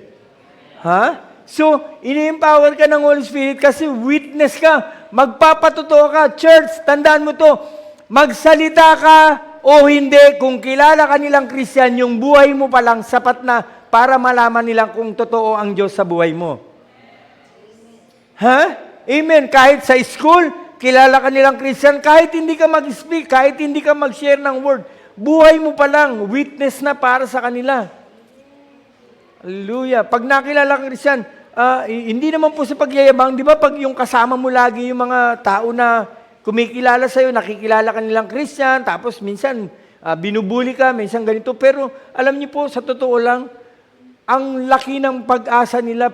Ha? So, ini-empower ka ng Holy Spirit kasi witness ka. Magpapatotoo ka. Church, tandaan mo to. Magsalita ka o hindi, kung kilala ka nilang Christian, yung buhay mo pa lang sapat na para malaman nilang kung totoo ang Diyos sa buhay mo. Ha? Amen. Kahit sa school, kilala ka nilang Christian, kahit hindi ka mag-speak, kahit hindi ka mag-share ng word, buhay mo pa lang, witness na para sa kanila. Hallelujah. Pag nakilala kang Christian, hindi naman po sa pagyayabang, di ba pag yung kasama mo lagi yung mga tao na kumikilala sa'yo, nakikilala ka nilang Christian, tapos minsan binubuli ka, minsan ganito. Pero alam niyo po, sa totoo lang, ang laki ng pag-asa nila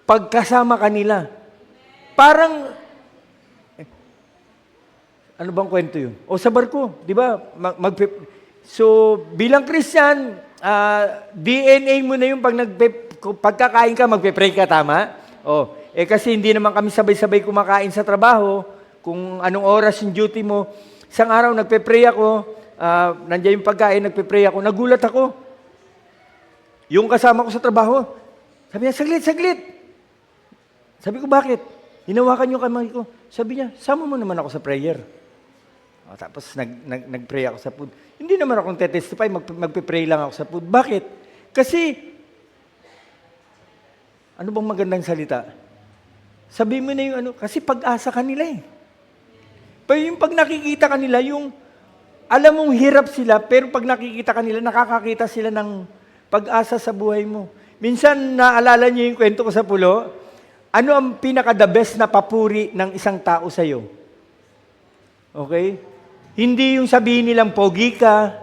pagkasama ka nila. Parang, ano bang kwento yun? O sa barko, di ba? So, bilang Christian, DNA mo na yung pagkakain ka, magpe-pray ka, tama? Kasi hindi naman kami sabay-sabay kumakain sa trabaho. Kung anong oras yung duty mo. Isang araw, nagpe-pray ako, nandiyan yung pagkain, nagpe-pray ako, nagulat ako. Yung kasama ko sa trabaho, sabi niya, saglit. Sabi ko, bakit? Hinawakan yung kamay ko. Sabi niya, sama mo naman ako sa prayer. Tapos nag-pray ako sa food. Hindi naman akong testify, magpe-pray lang ako sa food. Bakit? Kasi, ano bang magandang salita? Sabi mo na yung ano, kasi pag-asa kanila eh. Pero yung pag nakikita kanila, yung alam mong hirap sila, pero pag nakikita kanila, nakakakita sila ng pag-asa sa buhay mo. Minsan, naalala niyo yung kwento ko sa pulo, ano ang pinaka-the best na papuri ng isang tao sa'yo? Okay? Hindi yung sabihin nilang pogi ka,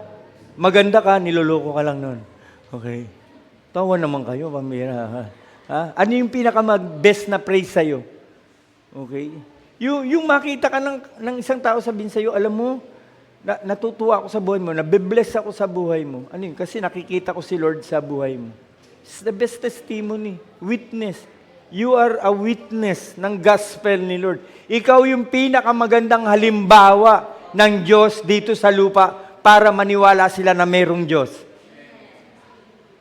maganda ka, niloloko ka lang nun. Okay? Tawa naman kayo, pamira. Ha? Ano yung pinaka-best na praise sa'yo? Okay? Yung makita ka ng isang tao sabihin sa'yo, alam mo, natutuwa ako sa buhay mo, nabibless ako sa buhay mo. Ano yun? Kasi nakikita ko si Lord sa buhay mo. It's the best testimony. Witness. You are a witness ng gospel ni Lord. Ikaw yung pinakamagandang halimbawa ng Diyos dito sa lupa para maniwala sila na mayroong Diyos.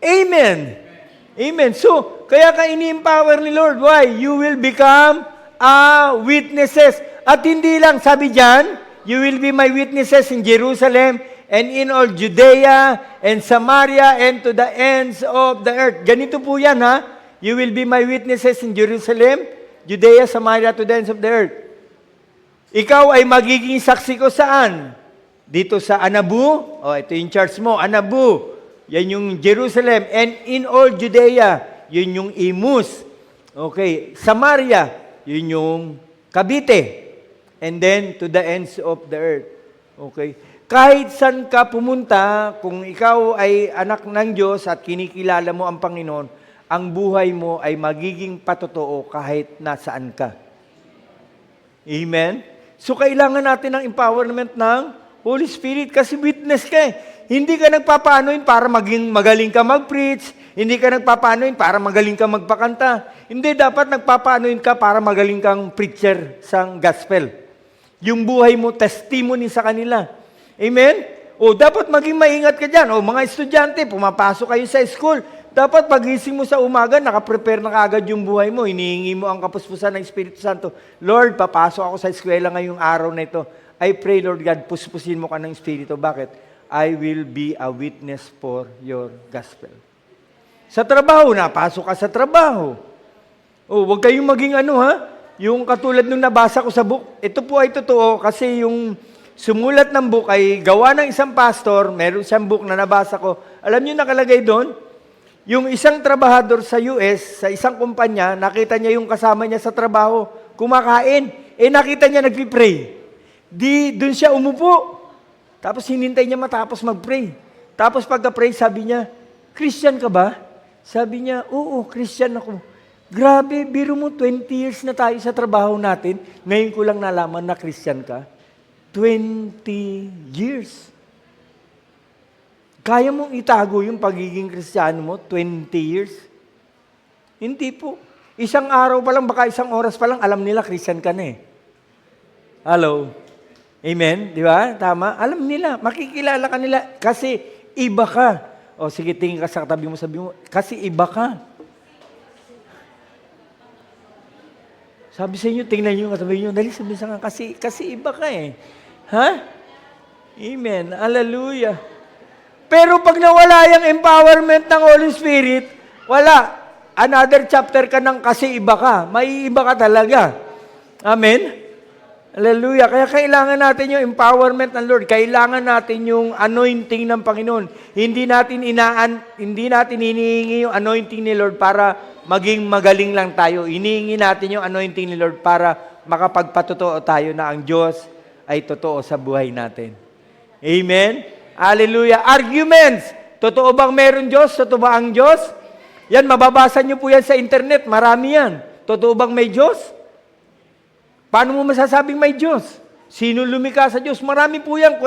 Amen. Amen. So, kaya ka ini-empower ni Lord. Why? You will become witnesses. At hindi lang, sabi dyan, you will be my witnesses in Jerusalem and in all Judea and Samaria and to the ends of the earth. Ganito po yan, ha? You will be my witnesses in Jerusalem, Judea, Samaria, to the ends of the earth. Ikaw ay magiging saksi ko saan? Dito sa Anabu. Ito yung church mo, Anabu. Yan yung Jerusalem. And in all Judea, yun yung Imus. Okay. Samaria, yun yung Cavite. And then, to the ends of the earth. Okay? Kahit saan ka pumunta, kung ikaw ay anak ng Diyos at kinikilala mo ang Panginoon, ang buhay mo ay magiging patotoo kahit nasaan ka. Amen? So, kailangan natin ng empowerment ng Holy Spirit kasi witness ka eh. Hindi ka nagpapaanoin para maging magaling ka mag-preach. Hindi ka nagpapaanoin para magaling ka magpakanta. Hindi, dapat nagpapaanoin ka para magaling kang preacher sa gospel. Yung buhay mo, testimony sa kanila. Amen? Dapat maging maingat ka dyan. Mga estudyante, pumapasok kayo sa school. Dapat pagising mo sa umaga, nakaprepare na kaagad yung buhay mo. Hinihingi mo ang kapuspusan ng Espiritu Santo. Lord, papasok ako sa eskwela ngayong araw na ito. I pray, Lord God, puspusin mo ka ng Espiritu. Bakit? I will be a witness for your gospel. Sa trabaho, napasok ka sa trabaho. Huwag kayong maging yung katulad nung nabasa ko sa book. Ito po ay totoo kasi yung sumulat ng book ay gawa ng isang pastor, meron siyang book na nabasa ko. Alam niyo nakalagay doon? Yung isang trabahador sa US, sa isang kumpanya, nakita niya yung kasama niya sa trabaho, kumakain. Nakita niya nagpipray. Doon siya umupo. Tapos hinintay niya matapos mag-pray. Tapos pagka-pray, sabi niya, Christian ka ba? Sabi niya, oo, Christian ako. Grabe, biro mo, 20 years na tayo sa trabaho natin. Ngayon ko lang nalaman na Christian ka. 20 years. Kaya mong itago yung pagiging Kristiyano mo, 20 years? Hindi po. Isang araw pa lang, baka isang oras pa lang, alam nila Christian ka na eh. Hello? Amen? Di ba? Tama? Alam nila, makikilala ka nila kasi iba ka. O sige, tingin ka sa katabi mo, sabi mo, kasi iba ka. Sabi sa inyo, tingnan nyo, katabi nyo, dali sabi sa nga, kasi iba ka eh. Ha? Amen. Hallelujah. Pero pag nawala yung empowerment ng Holy Spirit, wala. Another chapter ka ng kasi iba ka. May iba ka talaga. Amen? Hallelujah. Kaya kailangan natin yung empowerment ng Lord. Kailangan natin yung anointing ng Panginoon. Hindi natin hinihingi yung anointing ni Lord para maging magaling lang tayo. Hinihingi natin yung anointing ni Lord para makapagpatotoo tayo na ang Diyos ay totoo sa buhay natin. Amen? Hallelujah. Arguments. Totoo bang meron Diyos? Totoo ba ang Diyos? Yan, mababasa niyo po yan sa internet. Marami yan. Totoo bang may Diyos? Paano mo masasabing may Diyos? Sino lumikha sa Diyos? Marami po yan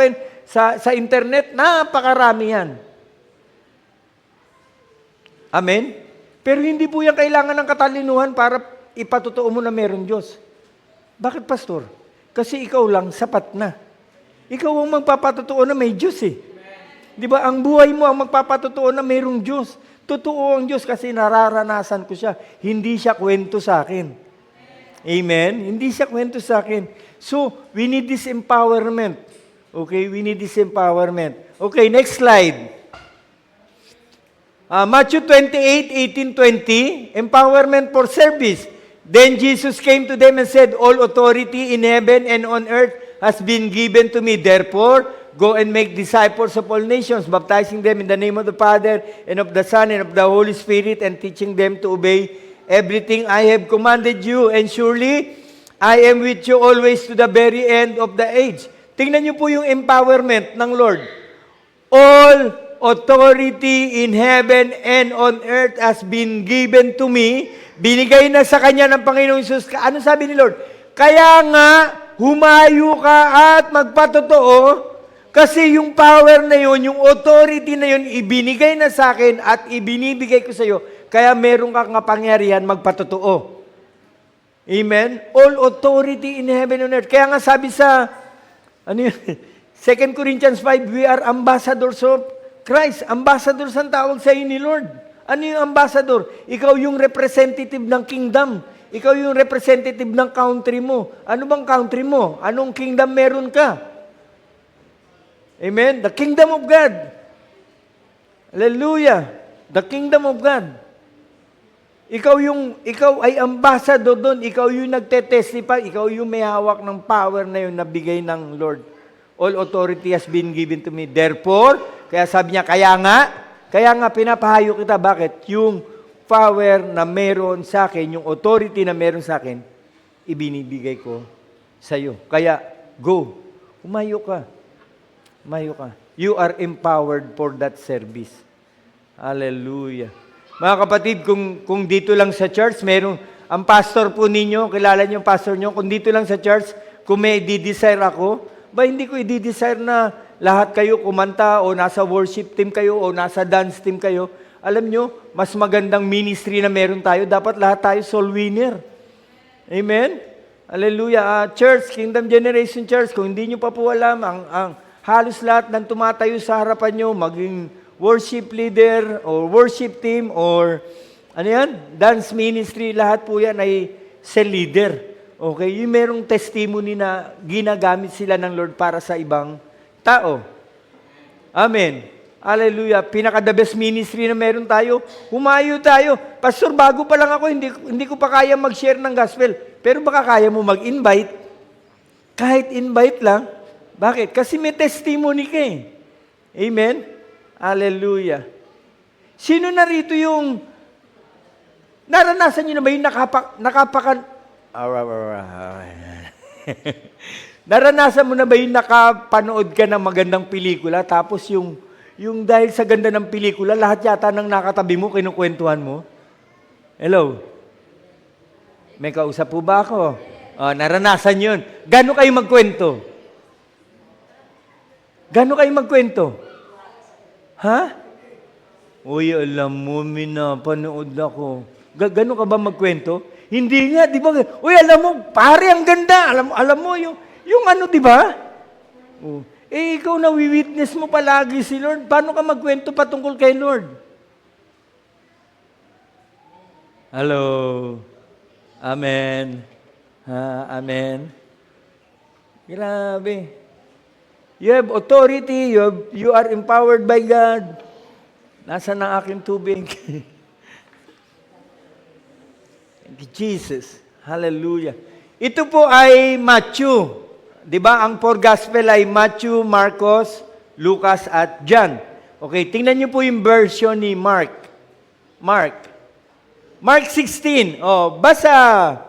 sa internet. Napakarami yan. Amen? Pero hindi po yan kailangan ng katalinuhan para ipatotoo mo na meron Diyos. Bakit, Pastor? Kasi ikaw lang, sapat na. Ikaw ang magpapatotoo na may Diyos eh. Di ba? Ang buhay mo ang magpapatotoo na mayroong Diyos. Totoo ang Diyos kasi nararanasan ko siya. Hindi siya kwento sa akin. Amen? Hindi siya kwento sa akin. So, we need this empowerment. Okay? We need this empowerment. Okay, next slide. Matthew 28:18-20, empowerment for service. Then Jesus came to them and said, all authority in heaven and on earth has been given to me. Therefore, go and make disciples of all nations, baptizing them in the name of the Father and of the Son and of the Holy Spirit, and teaching them to obey everything I have commanded you. And surely, I am with you always to the very end of the age. Tingnan niyo po yung empowerment ng Lord. All authority in heaven and on earth has been given to me. Binigay na sa kanya ng Panginoong Hesus. Ano sabi ni Lord? Kaya nga, humayo ka at magpatotoo kasi yung power na yun, yung authority na yun, ibinigay na sa akin at ibinibigay ko sa iyo. Kaya meron kang kapangyarihan magpatotoo. Amen? All authority in heaven and on earth. Kaya nga sabi sa, 2 Corinthians 5, we are ambassadors of Christ. Ambassadors ang tawag sa iyo ni Lord. Ano yung ambassador? Ikaw yung representative ng kingdom. Ikaw yung representative ng country mo. Ano bang country mo? Anong kingdom meron ka? Amen? The kingdom of God. Hallelujah. The kingdom of God. Ikaw ay ambassador doon. Ikaw yung nagte-testify. Ikaw yung may hawak ng power na yun na bigay ng Lord. All authority has been given to me. Therefore, kaya sabi niya, kaya nga pinapahayo kita. Bakit? Yung power na meron sa akin, yung authority na meron sa akin, ibinibigay ko sa iyo. Kaya, go. Umayo ka. Umayo ka. You are empowered for that service. Hallelujah. Mga kapatid, kung dito lang sa church, ang pastor po ninyo, kilala niyo yung pastor niyo, kung dito lang sa church, kung may di-desire ako, hindi ko i-desire na lahat kayo kumanta o nasa worship team kayo o nasa dance team kayo. Alam nyo, mas magandang ministry na meron tayo. Dapat lahat tayo soul winner. Amen? Hallelujah. Church, Kingdom Generation Church, kung hindi nyo pa po alam, ang halos lahat ng tumatayo sa harapan nyo, maging worship leader or worship team or dance ministry, lahat po yan ay cell leader. Okay, yung merong testimony na ginagamit sila ng Lord para sa ibang tao. Amen. Hallelujah. Pinaka-the best ministry na meron tayo, humayo tayo. Pastor, bago pa lang ako, hindi ko pa kaya mag-share ng gospel. Pero baka kaya mo mag-invite. Kahit invite lang, Bakit? Kasi may testimony ka eh. Amen? Hallelujah. Sino na rito yung naranasan nyo na ba yung naranasan mo na ba yung nakapanood ka ng magandang pelikula tapos yung dahil sa ganda ng pelikula, lahat yata ng nakatabi mo, kinukwentuhan mo? Hello? May kausap po ba ako? Naranasan yun. Gano'n kayo magkwento? Gano'n kayo magkwento? Ha? Uy, alam mo, minapanood ako. Gano'n ka ba magkwento? Hindi nga, di ba? Uy, alam mo, pare, ang ganda. Alam mo, yung ano, di ba? Ikaw na witness mo palagi si Lord. Paano ka magkwento patungkol kay Lord? Hello? Amen. Amen. Grabe. You have authority. You are empowered by God. Nasaan ang aking tubig? Thank you, Jesus. Hallelujah. Ito po ay Matthew. Di ba? Ang four gospel ay Matthew, Marcos, Lucas, at John. Okay, tingnan niyo po yung version ni Mark. Mark 16. Basa.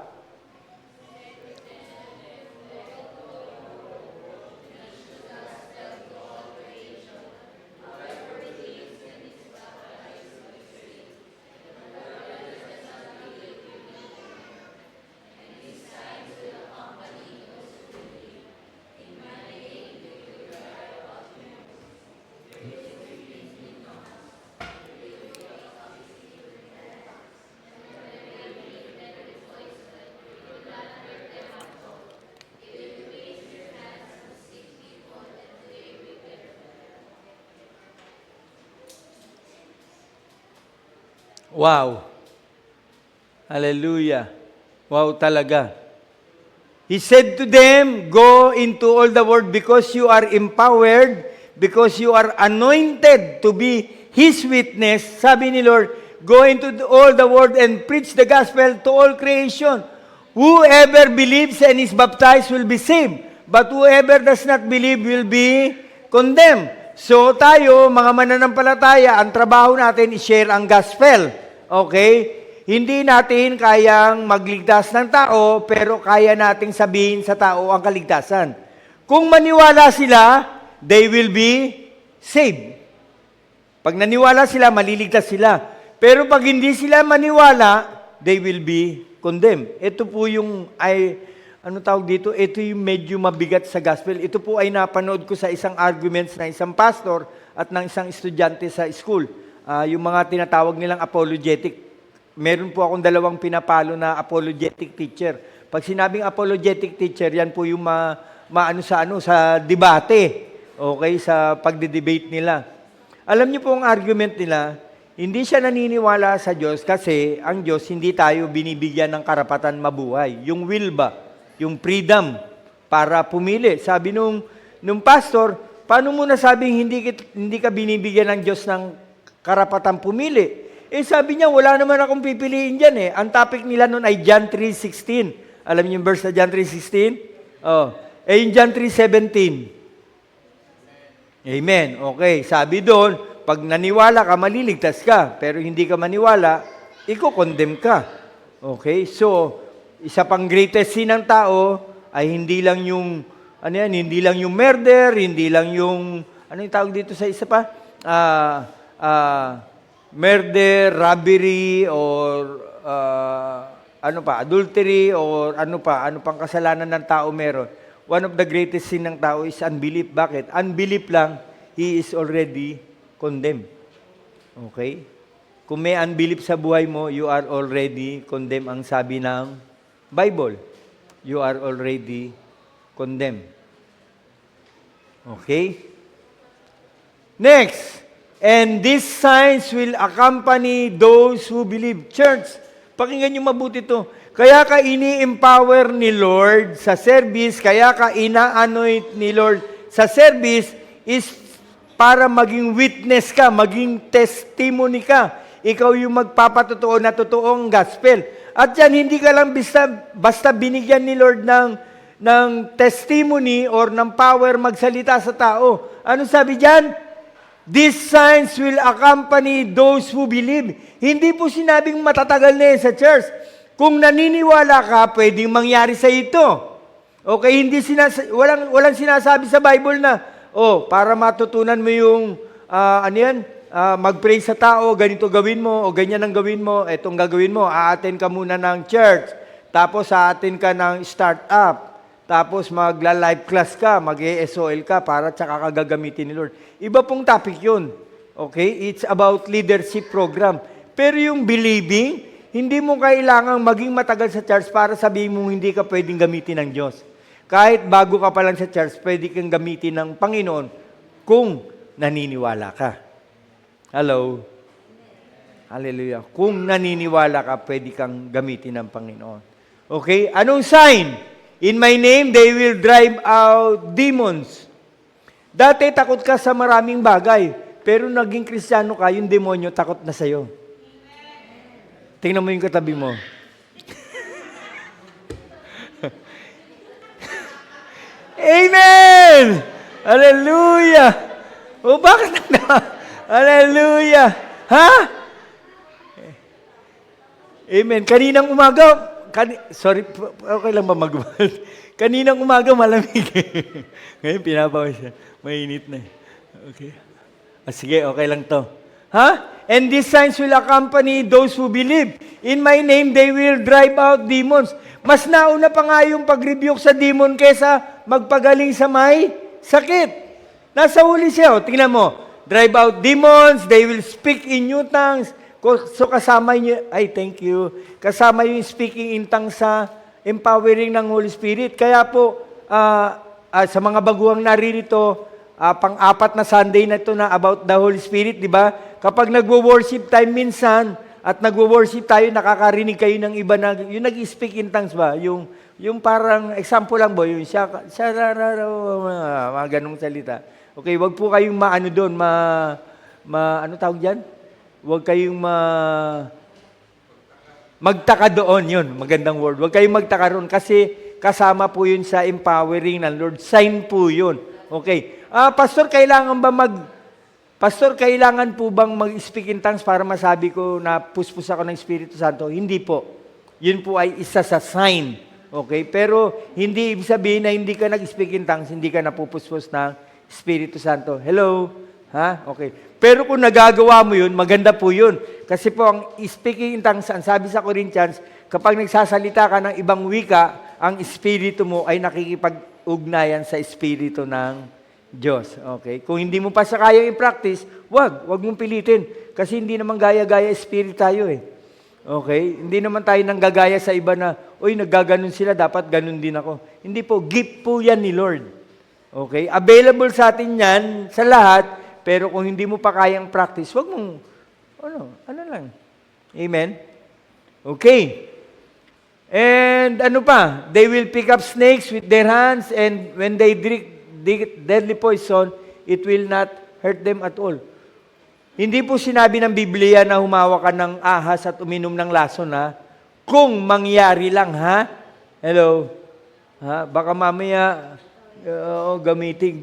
Wow. Hallelujah. Wow talaga. He said to them, go into all the world because you are empowered, because you are anointed to be His witness. Sabi ni Lord, go into all the world and preach the gospel to all creation. Whoever believes and is baptized will be saved, but whoever does not believe will be condemned. So tayo, mga mananampalataya, ang trabaho natin is-share ang gospel. Okay? Hindi natin kayang magligtas ng tao, pero kaya nating sabihin sa tao ang kaligtasan. Kung maniwala sila, they will be saved. Pag naniwala sila, maliligtas sila. Pero pag hindi sila maniwala, they will be condemned. Ito po yung ito yung medyo mabigat sa gospel. Ito po ay napanood ko sa isang arguments na isang pastor at ng isang estudyante sa school. Yung mga tinatawag nilang apologetic. Meron po akong 2 pinapalo na apologetic teacher. Pag sinabing apologetic teacher, yan po yung sa debate. Okay, sa pagde-debate nila. Alam niyo po ang argument nila, hindi siya naniniwala sa Diyos kasi ang Diyos hindi tayo binibigyan ng karapatan mabuhay. Yung will ba? Yung freedom para pumili. Sabi nung pastor, paano mo nasabing hindi ka binibigyan ng Diyos ng karapatan pumili? Sabi niya, wala naman akong pipiliin dyan eh. Ang topic nila nun ay John 3:16. Alam niyo yung verse na John 3:16? Yung John 3:17. Amen. Okay, sabi doon, pag naniwala ka, maliligtas ka. Pero hindi ka maniwala, iko-condemn ka. Okay, so, isa pang greatest sin ng tao ay hindi lang yung, hindi lang yung murder, hindi lang yung, yung tawag dito sa isa pa? Murder, robbery, or adultery, or ano pang kasalanan ng tao meron. One of the greatest sin ng tao is unbelief. Bakit? Unbelief lang, he is already condemned. Okay? Kung may unbelief sa buhay mo, you are already condemned. Ang sabi ng Bible, you are already condemned. Okay? Next. And these signs will accompany those who believe. Church, pakinggan niyo mabuti ito. Kaya ka ini-empower ni Lord sa service, kaya ka ina-anoint ni Lord sa service is para maging witness ka, maging testimony ka. Ikaw yung magpapatotoo na totoong gospel. At yan, hindi ka lang basta binigyan ni Lord ng testimony or ng power magsalita sa tao. Ano sabi diyan? These signs will accompany those who believe. Hindi po sinabing matatagal na yan sa church. Kung naniniwala ka, pwedeng mangyari sa ito. Okay, walang sinasabi sa Bible na, para matutunan mo yung, mag-pray sa tao, ganito gawin mo, o ganyan ang gawin mo, etong gagawin mo, a-attend ka muna ng church, tapos a-attend ka ng startup, tapos magla-live class ka, mag-ESOL ka, para tsaka ka gagamitin ni Lord. Iba pong topic yun. Okay? It's about leadership program. Pero yung believing, hindi mo kailangang maging matagal sa church para sabihin mo hindi ka pwedeng gamitin ng Diyos. Kahit bago ka pa lang sa church, pwede kang gamitin ng Panginoon kung naniniwala ka. Hello? Hallelujah. Kung naniniwala ka, pwede kang gamitin ng Panginoon. Okay? Anong sign? In my name, they will drive out demons. Dati takot ka sa maraming bagay, pero naging Kristiyano ka, yung demonyo takot na sa'yo. Tingnan mo yung katabi mo. Amen! Hallelujah! O bakit Hallelujah! Ha? Amen. Kaninang umaga, sorry, okay lang ba Kaninang umaga malamig. Ngayon pinapawis siya. Mainit na. Okay. Sige, okay lang to. Ha? And these signs will accompany those who believe. In my name, they will drive out demons. Mas nauna pa nga yung pag-rebuke sa demon kesa magpagaling sa may sakit. Nasa huli siya. Tingnan mo. Drive out demons, they will speak in new tongues. So kasama nyo, thank you. Kasama yung speaking in tongues sa empowering ng Holy Spirit. Kaya po, sa mga baguhang naririto, pang-apat na Sunday na ito na about the Holy Spirit, di ba? Kapag nagwo-worship time minsan, at nagwo-worship tayo, nakakarinig kayo ng iba na, yung nag-speak in tongues ba? Yung parang, example lang ba, yung mga ganong salita. Okay, wag po kayong maano doon, ano tawag dyan? Huwag kayong magtaka doon, yun, magandang word. Huwag kayong magtaka roon kasi kasama po yun sa empowering ng Lord. Sign po yun. Okay. Pastor, kailangan po bang mag-speak in tongues para masabi ko na puspos ako ng Espiritu Santo? Hindi po. Yun po ay isa sa sign. Okay? Pero hindi ibig sabihin na hindi ka nag-speak in tongues, hindi ka napupuspos ng Espiritu Santo. Hello? Ha? Okay. Pero kung nagagawa mo yun, maganda po yun. Kasi po, ang speaking in tongues, ang sabi sa Corinthians, kapag nagsasalita ka ng ibang wika, ang espiritu mo ay nakikipag-ugnayan sa espiritu ng Diyos. Okay? Kung hindi mo pa siya kaya i-practice, wag mong pilitin. Kasi hindi naman gaya-gaya spirit tayo eh. Okay? Hindi naman tayo nanggagaya sa iba na, naggaganon sila, dapat ganon din ako. Hindi po, gift po yan ni Lord. Okay? Available sa atin yan, sa lahat, pero kung hindi mo pa kayang practice, wag mong, ano lang. Amen? Okay. And ano pa? They will pick up snakes with their hands, and when they drink deadly poison, it will not hurt them at all. Hindi po sinabi ng Biblia na humawa ka ng ahas at uminom ng lason, ha? Kung mangyari lang, ha? Hello? Ha? Baka mamaya,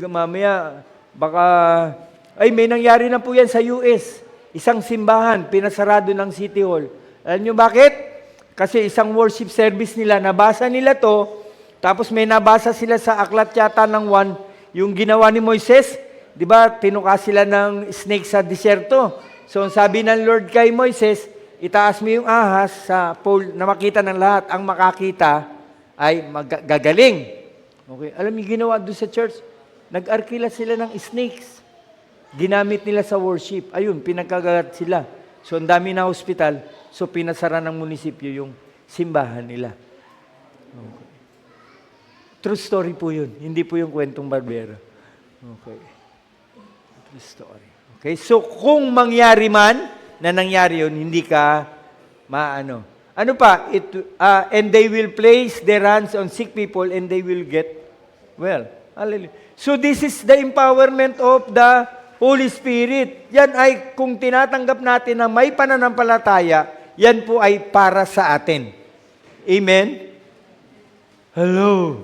mamaya, baka, may nangyari na po yan sa US. Isang simbahan, pinasarado ng City Hall. Alam nyo bakit? Kasi isang worship service nila, nabasa nila to, tapos may nabasa sila sa aklat yata ng 1, yung ginawa ni Moises, di ba, tinuka sila ng snake sa disyerto. So, sabi ng Lord kay Moises, itaas mo yung ahas sa pole na makita ng lahat. Ang makakita ay gagaling. Okay. Alam niyo, ginawa doon sa church, nag-arkila sila ng snakes. Ginamit nila sa worship. Ayun, pinagkagagat sila. So, ang dami na hospital. So, pinasara ng munisipyo yung simbahan nila. Okay. True story po yun. Hindi po yung kwentong barbero. Okay. True story. Okay? So, kung mangyari man na nangyari yun, hindi ka maano. Ano pa? And they will place their hands on sick people and they will get well. Hallelujah. So, this is the empowerment of the Holy Spirit. Yan ay kung tinatanggap natin na may pananampalataya, yan po ay para sa atin. Amen? Hello?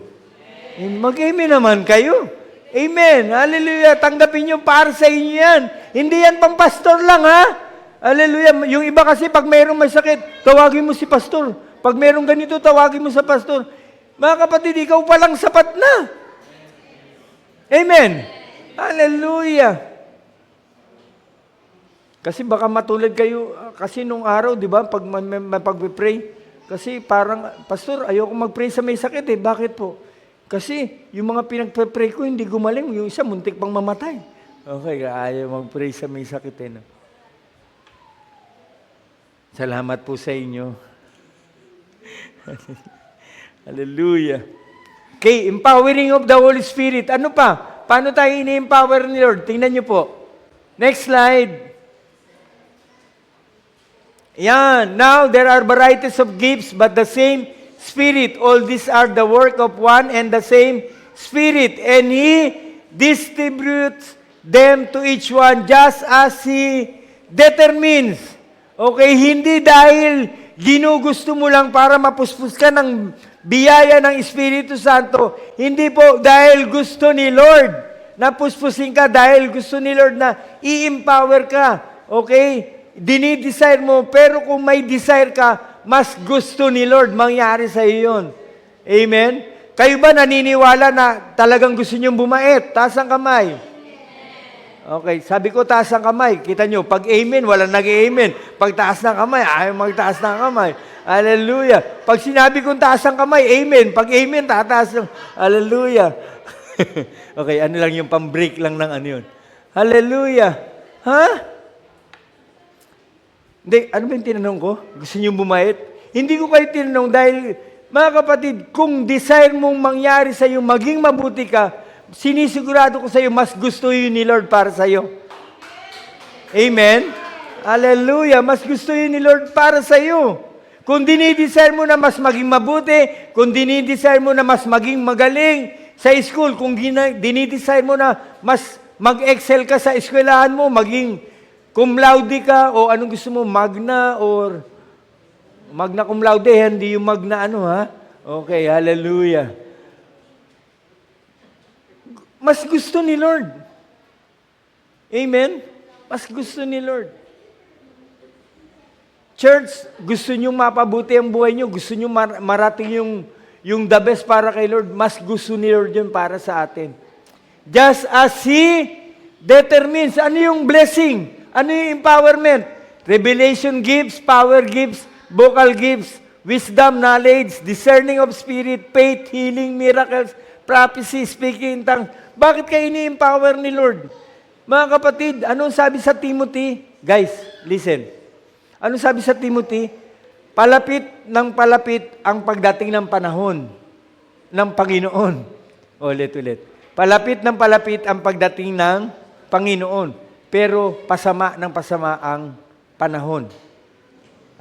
Mag-amen naman kayo. Amen. Hallelujah. Tanggapin nyo para sa inyo yan. Hindi yan pang pastor lang, ha? Hallelujah. Yung iba kasi, pag mayroong may sakit, tawagin mo si pastor. Pag mayroong ganito, tawagin mo sa pastor. Mga kapatid, ikaw palang sapat na. Amen. Hallelujah. Kasi baka matulad kayo, kasi nung araw, di ba, pag pag-pray, kasi parang, pastor, ayoko mag-pray sa may sakit eh. Bakit po? Kasi yung mga pinag-pray ko, hindi gumaling. Yung isa, muntik pang mamatay. Okay, ayaw mag-pray sa may sakit eh. No? Salamat po sa inyo. Hallelujah. Okay, empowering of the Holy Spirit. Ano pa? Paano tayo ini-empower ni Lord? Tingnan niyo po. Next slide. Yan. Now, there are varieties of gifts, but the same Spirit. All these are the work of one and the same Spirit. And He distributes them to each one just as He determines. Okay, hindi dahil ginugusto mo lang para mapuspos ka ng biyaya ng Espiritu Santo. Hindi po dahil gusto ni Lord na puspusin ka, dahil gusto ni Lord na i-empower ka. Okay? Dinidesire mo, pero kung may desire ka, mas gusto ni Lord mangyari sa iyo yun. Amen? Kayo ba naniniwala na talagang gusto niyong bumait? Taas ang kamay. Okay, sabi ko taas ang kamay. Kita nyo, pag amen, walang nag-amen. Pag taas ng kamay, ayaw magtaas ng kamay. Hallelujah. Pag sinabi kong taas ang kamay, amen. Pag amen, tataas ng... Hallelujah. Okay, ano lang yung pang-break lang ng ano yun. Hallelujah. Ha? Hindi, ano ba yung tinanong ko? Gusto niyong bumait? Hindi ko kayo tinanong dahil, mga kapatid, kung desire mong mangyari sa iyo, maging mabuti ka, sinisigurado ko sa iyo, mas gusto yun ni Lord para sa iyo. Amen? Hallelujah! Mas gusto yun ni Lord para sa iyo. Kung dinidesire mo na mas maging mabuti, kung dinidesire mo na mas maging magaling sa school, kung dinidesire mo na mas mag-excel ka sa eskwelahan mo, maging cum laude ka, o anong gusto mo, magna, or magna cum laude, hindi yung magna ano, ha? Okay, hallelujah. Mas gusto ni Lord. Amen? Mas gusto ni Lord. Church, gusto nyo mapabuti ang buhay nyo, gusto nyo marating yung the best para kay Lord, mas gusto ni Lord yun para sa atin. Just as He determines, ano yung blessing? Ano yung empowerment? Revelation gifts, power gifts, vocal gifts, wisdom, knowledge, discerning of spirit, faith, healing, miracles, prophecy, speaking in tongues. Bakit kayo ini-empower ni Lord? Mga kapatid, anong sabi sa Timothy? Guys, listen. Anong sabi sa Timothy? Palapit ng palapit ang pagdating ng panahon ng Panginoon. Ulit. Palapit ng palapit ang pagdating ng Panginoon. Pero pasama ng pasama ang panahon.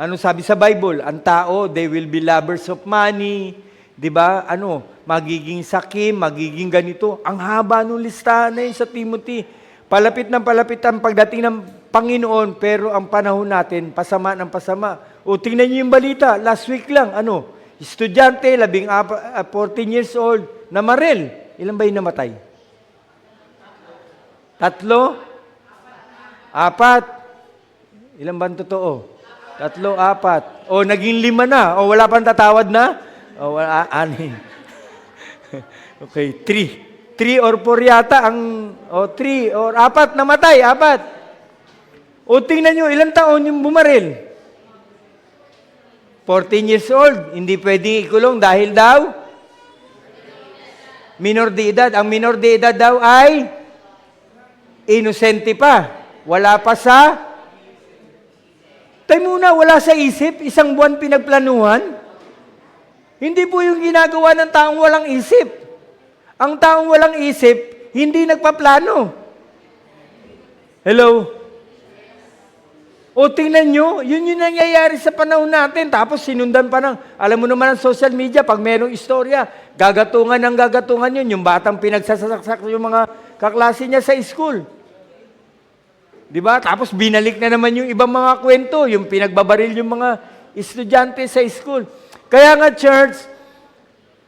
Ano sabi sa Bible? Ang tao, they will be lovers of money. Diba? Ano? Magiging sakim, magiging ganito. Ang haba ng listahan na yun sa Timothy. Palapit ng palapit ang pagdating ng Panginoon, pero ang panahon natin, pasama ng pasama. O tingnan niyo yung balita, last week lang, ano? Estudyante, 14 years old, namaril. Ilan ba yung namatay? 3? 4? Ilan ba ang totoo? 3, 4. O naging 5 na. O wala pang tatawad na? O wala, 6. Okay, 3. 3 or 4 yata ang, o 3 or 4 namatay, 4. O tingnan nyo, ilang taon yung bumaril? 14 years old. Hindi pwedeng ikulong dahil daw minor de edad. Ang minor de edad daw ay inosente pa. Wala pa sa... Tayo muna, wala sa isip. Isang buwan pinagplanuhan. Hindi po yung ginagawa ng taong walang isip. Ang taong walang isip, hindi nagpaplano. Hello? O tingnan nyo, yun yung nangyayari sa panahon natin. Tapos sinundan pa ng, alam mo naman ang social media, pag merong istorya, gagatungan yun. Yung batang pinagsasaksak yung mga kaklase niya sa school. Diba? Tapos binalik na naman yung ibang mga kwento, yung pinagbabaril yung mga estudyante sa school. Kaya nga church,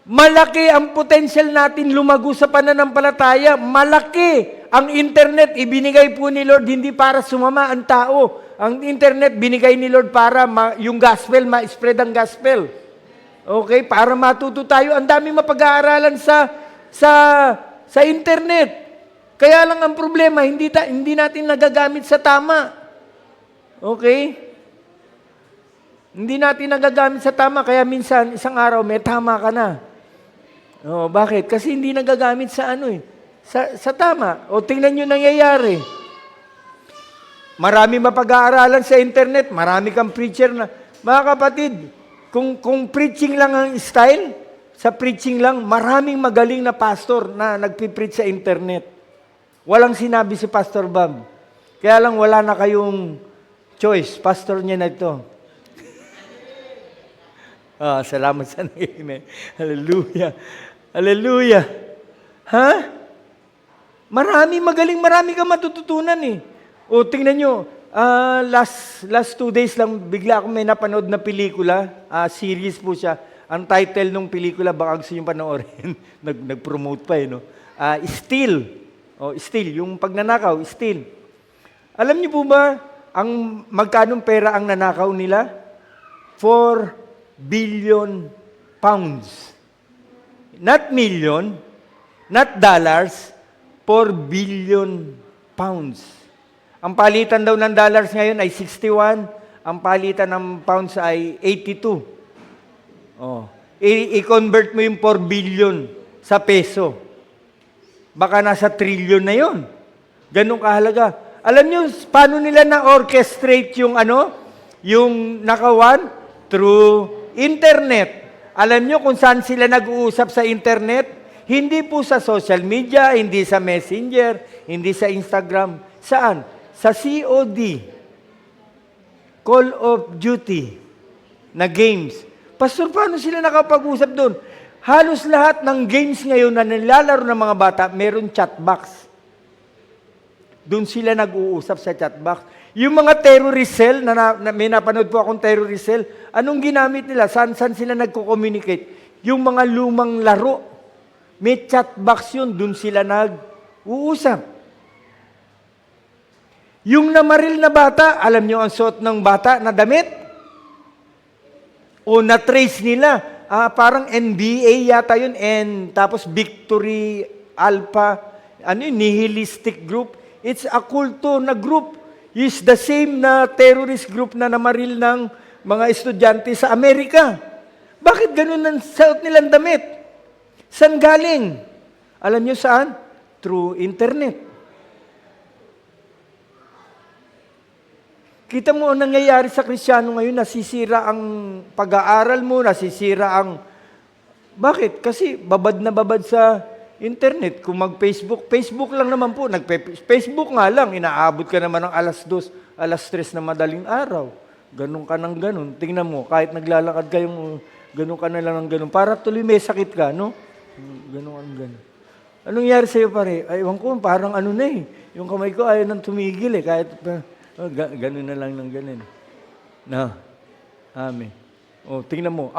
Malaki ang potential natin lumago sa pananampalataya. Malaki ang internet. Ibinigay po ni Lord hindi para sumama ang tao. Ang internet binigay ni Lord para yung gospel, ma-spread ang gospel. Okay? Para matuto tayo. Ang daming mapag-aaralan sa internet. Kaya lang ang problema, hindi natin nagagamit sa tama. Okay? Hindi natin nagagamit sa tama. Kaya minsan, isang araw, may tama ka na. Oh, bakit? Kasi hindi nagagamit sa sa tama. O tingnan nyo nangyayari. Marami mapag-aaralan sa internet, marami kang preacher na. Mga kapatid, kung preaching lang ang style, sa preaching lang, maraming magaling na pastor na nagpipreach sa internet. Walang sinabi si Pastor Bob. Kaya lang wala na kayong choice. Pastor niya na ito. Salamat sa nangyayin. Hallelujah. Hallelujah. Ha? Marami kang matututunan eh. O, tingnan nyo, last 2 days lang, bigla akong may napanood na pelikula, series po siya. Ang title ng pelikula, baka gusto nyo panoorin. Nag-promote pa no? Steal. Steal, yung pagnanakaw, steal. Alam niyo po ba, ang magkanong pera ang nanakaw nila? 4 billion pounds. Not million, not dollars, 4 billion pounds. Ang palitan daw ng dollars ngayon ay 61, ang palitan ng pounds ay 82. I-convert mo yung 4 billion sa peso. Baka nasa trillion na yon. Ganun kahalaga. Alam nyo, paano nila na-orchestrate yung yung nakawan? Through internet. Alam nyo kung saan sila nag-uusap sa internet? Hindi po sa social media, hindi sa Messenger, hindi sa Instagram. Saan? Sa COD. Call of Duty na games. Pastor, paano sila nakapag-usap doon? Halos lahat ng games ngayon na nilalaro ng mga bata, meron chat box. Doon sila nag-uusap sa chat box. Yung mga terrorist cell, may napanood po akong terrorist cell, anong ginamit nila? Saan sila nagko-communicate? Yung mga lumang laro, may chat box yun, doon sila nag-uusap. Yung namaril na bata, alam nyo ang suot ng bata na damit? O na-trace nila, parang NBA yata yun, and tapos Victory Alpha, nihilistic group. It's a kulto na group. It's the same na terrorist group na namaril ng mga estudyante sa Amerika. Bakit ganun ang suot nilang damit? Saan galing? Alam nyo saan? Through internet. Kita mo ang nangyayari sa Kristiyano ngayon, nasisira ang pag-aaral mo, nasisira ang... Bakit? Kasi babad na babad sa internet. Kung mag-Facebook, Facebook lang naman po. Facebook nga lang, inaabot ka naman ng alas 2, alas 3 na madaling araw. Ganun ka ng ganun. Tingnan mo, kahit naglalakad kayong ganun ka na lang ng ganun. Para tuloy may sakit ka, no? Ganun ka ng ganun. Anong nangyari sa'yo pare? Ay, ewan ko, parang yung kamay ko ayaw nang tumigil kahit... ganun na lang ng ganun. No. Amen. Tingnan mo.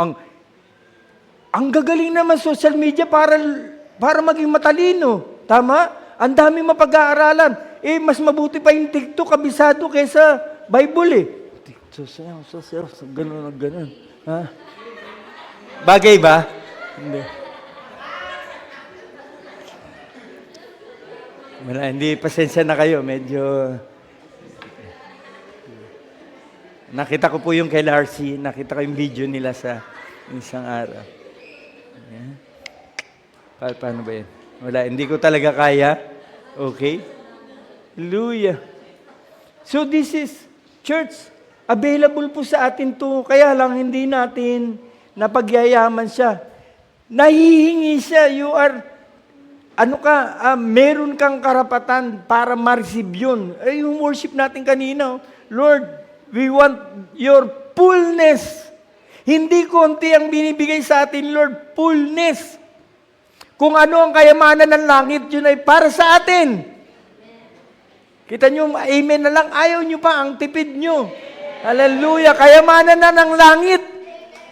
Ang gagaling naman social media para maging matalino. Tama? Ang dami mapag-aaralan. Mas mabuti pa yung TikTok, kabisado kaysa Bible TikTok, ganun. Ha? Bagay ba? Hindi. Hindi, pasensya na kayo. Medyo... Nakita ko po yung kay Larcy, nakita ko yung video nila sa isang araw. Yeah. Paano ba yan? Wala, hindi ko talaga kaya. Okay? Hallelujah. So this is, church, available po sa atin to. Kaya lang hindi natin napagyayaman siya. Nahihingi siya. You are, meron kang karapatan para ma-receive yun. Yung worship natin kanina, Lord, we want your fullness. Hindi konti ang binibigay sa atin, Lord, fullness. Kung ano ang kayamanan ng langit, yun ay para sa atin. Kita nyo, amen na lang, ayaw nyo pa ang tipid nyo. Hallelujah, kayamanan na ng langit.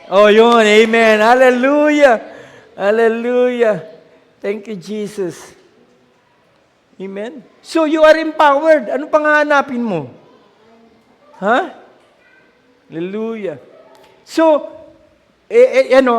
Yun, amen, hallelujah. Hallelujah. Thank you, Jesus. Amen? So, you are empowered. Ano pang hahanapin mo? Ha? Hallelujah. So,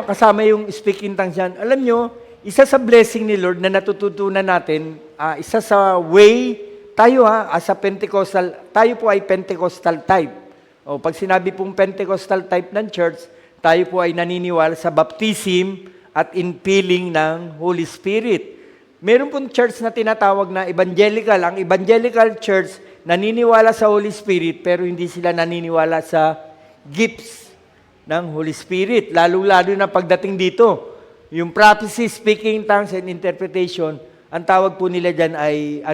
kasama yung speaking tongues yan. Alam nyo, isa sa blessing ni Lord na natututunan natin, isa sa way, tayo as a Pentecostal, tayo po ay Pentecostal type. O, pag sinabi pong Pentecostal type ng church, tayo po ay naniniwala sa baptism at infilling ng Holy Spirit. Meron pong church na tinatawag na evangelical. Ang evangelical church, naniniwala sa Holy Spirit, pero hindi sila naniniwala sa gifts ng Holy Spirit. Lalo-lalo na pagdating dito, yung prophecy, speaking tongues, and interpretation, ang tawag po nila dyan ay,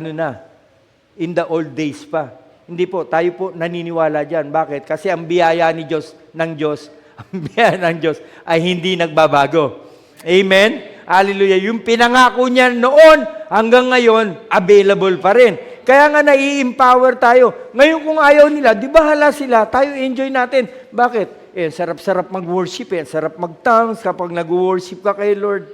in the old days pa. Hindi po, tayo po naniniwala dyan. Bakit? Kasi ang biyaya ang biyaya ng Diyos ay hindi nagbabago. Amen? Hallelujah. Yung pinangako niya noon hanggang ngayon, available pa rin. Kaya nga nai-empower tayo. Ngayon kung ayaw nila, di ba hala sila? Tayo enjoy natin. Bakit? Sarap-sarap mag-worship. Sarap mag-tongues kapag nag-worship ka kay Lord.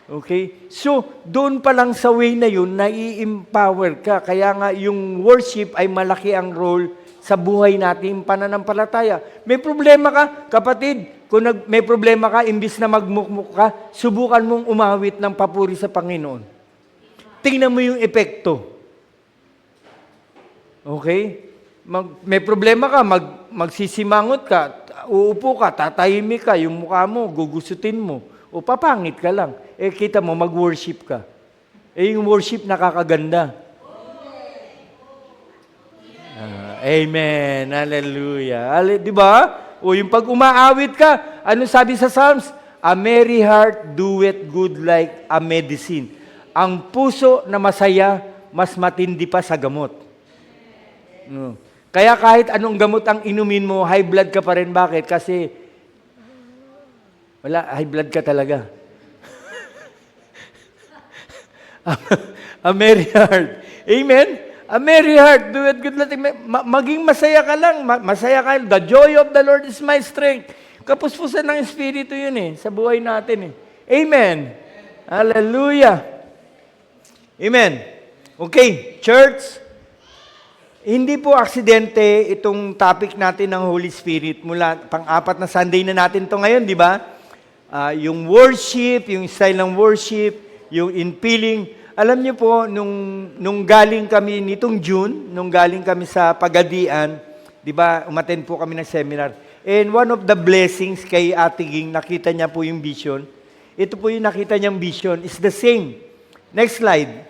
Okay? So, doon pa lang sa way na yun, nai-empower ka. Kaya nga yung worship ay malaki ang role sa buhay natin pananampalataya. May problema ka, kapatid. Kung may problema ka, imbis na magmukmuk ka, subukan mong umawit ng papuri sa Panginoon. Tingnan mo yung epekto. Okay? May problema ka, magsisimangot ka, uupo ka, tatahimik ka, yung mukha mo, gugusutin mo, o papangit ka lang. Kita mo, mag-worship ka. Yung worship nakakaganda. Amen. Hallelujah. Di ba? O yung pag umaawit ka, ano sabi sa Psalms? A merry heart doeth good like a medicine. Ang puso na masaya, mas matindi pa sa gamot. No. Kaya kahit anong gamot ang inumin mo, high blood ka pa rin. Bakit? Kasi, high blood ka talaga. A merry heart. Amen? A merry heart, do it good. Maging masaya ka lang. Masaya ka. The joy of the Lord is my strength. Kapuspusan ng Espiritu yun sa buhay natin Amen. Hallelujah. Amen. Okay, church. Hindi po aksidente itong topic natin ng Holy Spirit. Mula pang-apat na Sunday na natin to ngayon, di ba? Yung worship, yung style ng worship, yung infilling. Alam niyo po, nung galing kami nitong June, nung galing kami sa Pagadian, di ba, umattend po kami ng seminar. And one of the blessings kay Ate Ging, nakita niya po yung vision. Ito po yung nakita niyang vision. It's the same. Next slide.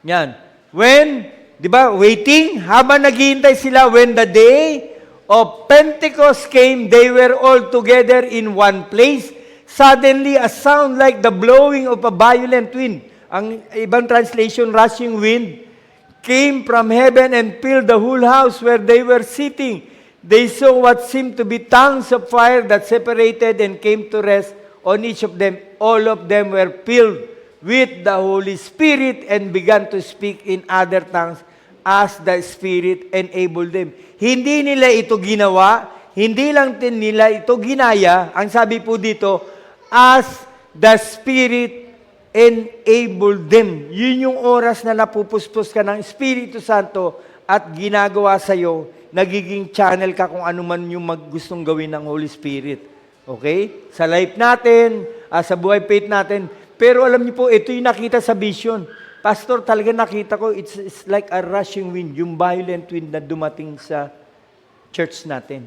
Yan. When, di ba, waiting, habang naghihintay sila, when the day of Pentecost came, they were all together in one place. Suddenly, a sound like the blowing of a violent wind. Ang ibang translation, rushing wind, came from heaven and filled the whole house where they were sitting. They saw what seemed to be tongues of fire that separated and came to rest on each of them. All of them were filled with the Holy Spirit and began to speak in other tongues as the Spirit enabled them. Hindi nila ito ginawa, hindi lang din nila ito ginaya. Ang sabi po dito, as the Spirit enabled them. Yun yung oras na napupuspos ka ng Espiritu Santo at ginagawa sa'yo, nagiging channel ka kung ano man yung gustong gawin ng Holy Spirit. Okay? Sa life natin, sa buhay faith natin. Pero alam niyo po, ito yung nakita sa vision. Pastor, talaga nakita ko, it's like a rushing wind, yung violent wind na dumating sa church natin.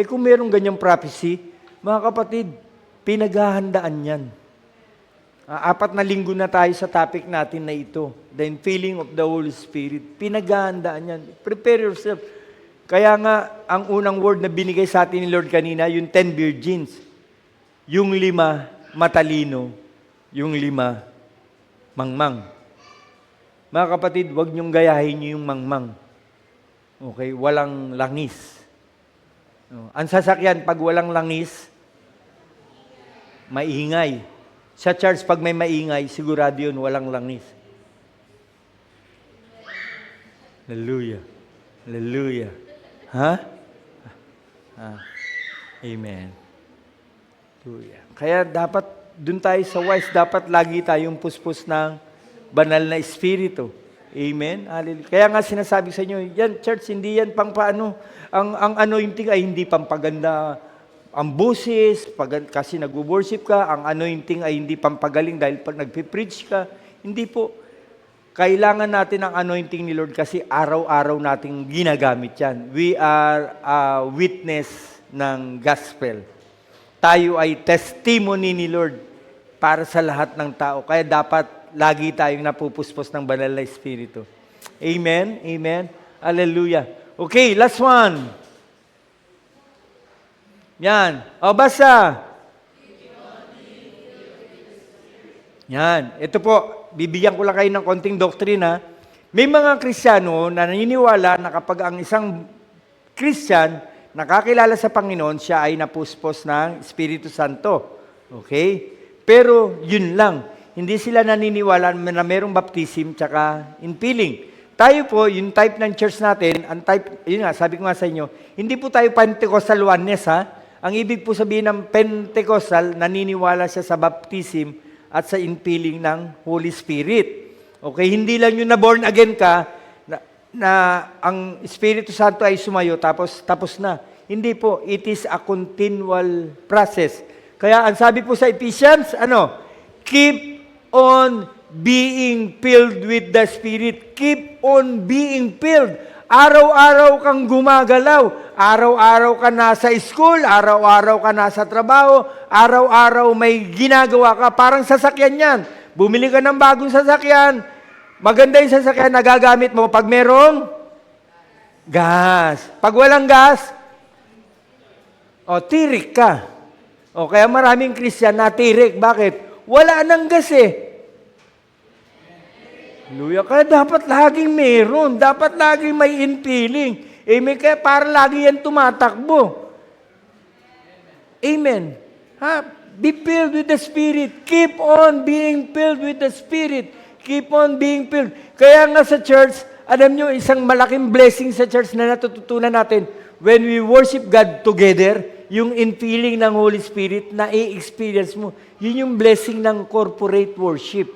Kung merong ganyang prophecy, mga kapatid, pinaghahandaan yan. 4 na linggo na tayo sa topic natin na ito, the infilling of the Holy Spirit. Pinaghahandaan yan. Prepare yourself. Kaya nga, ang unang word na binigay sa atin ni Lord kanina, yung 10 virgins. Yung 5, matalino. Yung 5, mangmang. Mga kapatid, huwag niyong gayahin yung mangmang. Okay? Walang langis. Ang sasakyan, pag walang langis, maingay. Sa church, pag may maingay, sigurado yun, walang langis. Hallelujah. Hallelujah. Ha? Amen. Hallelujah. Kaya dapat, dun tayo sa wise, dapat lagi tayong puspos ng banal na espiritu. Amen? Hallelujah. Kaya nga sinasabi sa inyo, yan, church, hindi yan pang paano. Ang anointing ay hindi pampaganda ang boses, kasi nag-worship ka. Ang anointing ay hindi pampagaling dahil pag nagpipreach ka. Hindi po. Kailangan natin ang anointing ni Lord kasi araw-araw nating ginagamit yan. We are a witness ng gospel. Tayo ay testimony ni Lord para sa lahat ng tao. Kaya dapat lagi tayong napupuspos ng banal na espiritu. Amen? Amen? Hallelujah. Okay, last one. Yan. O, basa. Yan. Ito po, bibigyan ko lang kayo ng konting doktrina. May mga Kristiyano na naniniwala na kapag ang isang Christian nakakilala sa Panginoon, siya ay napuspos ng Espiritu Santo. Okay? Pero yun lang. Hindi sila naniniwala na mayroong baptism tsaka infilling. Tayo po, yung type ng church natin, ang type, yun nga, sabi ko nga sa inyo, hindi po tayo Pentecostal oneness, ha? Ang ibig po sabihin ng Pentecostal, naniniwala siya sa baptism at sa infilling ng Holy Spirit. Okay, hindi lang yung na born again ka, na ang Espiritu Santo ay sumayo, tapos na. Hindi po, it is a continual process. Kaya ang sabi po sa Ephesians, keep on being filled with the Spirit. Keep on being filled. Araw-araw kang gumagalaw. Araw-araw ka nasa school. Araw-araw ka nasa trabaho. Araw-araw may ginagawa ka. Parang sasakyan yan. Bumili ka ng bagong sasakyan. Maganda yung sasakyan na gagamit mo pag merong gas. Pag walang gas, tirik ka. Kaya maraming Christian na tirik. Bakit? Wala nang gas eh. Hallelujah. Kaya dapat laging meron. Dapat laging may infilling. Amen. Kaya para lagi yan tumatakbo. Amen. Be filled with the Spirit. Keep on being filled with the Spirit. Keep on being filled. Kaya nga sa church, alam nyo, isang malaking blessing sa church na natututunan natin, when we worship God together, yung infilling ng Holy Spirit na i-experience mo, yun yung blessing ng corporate worship.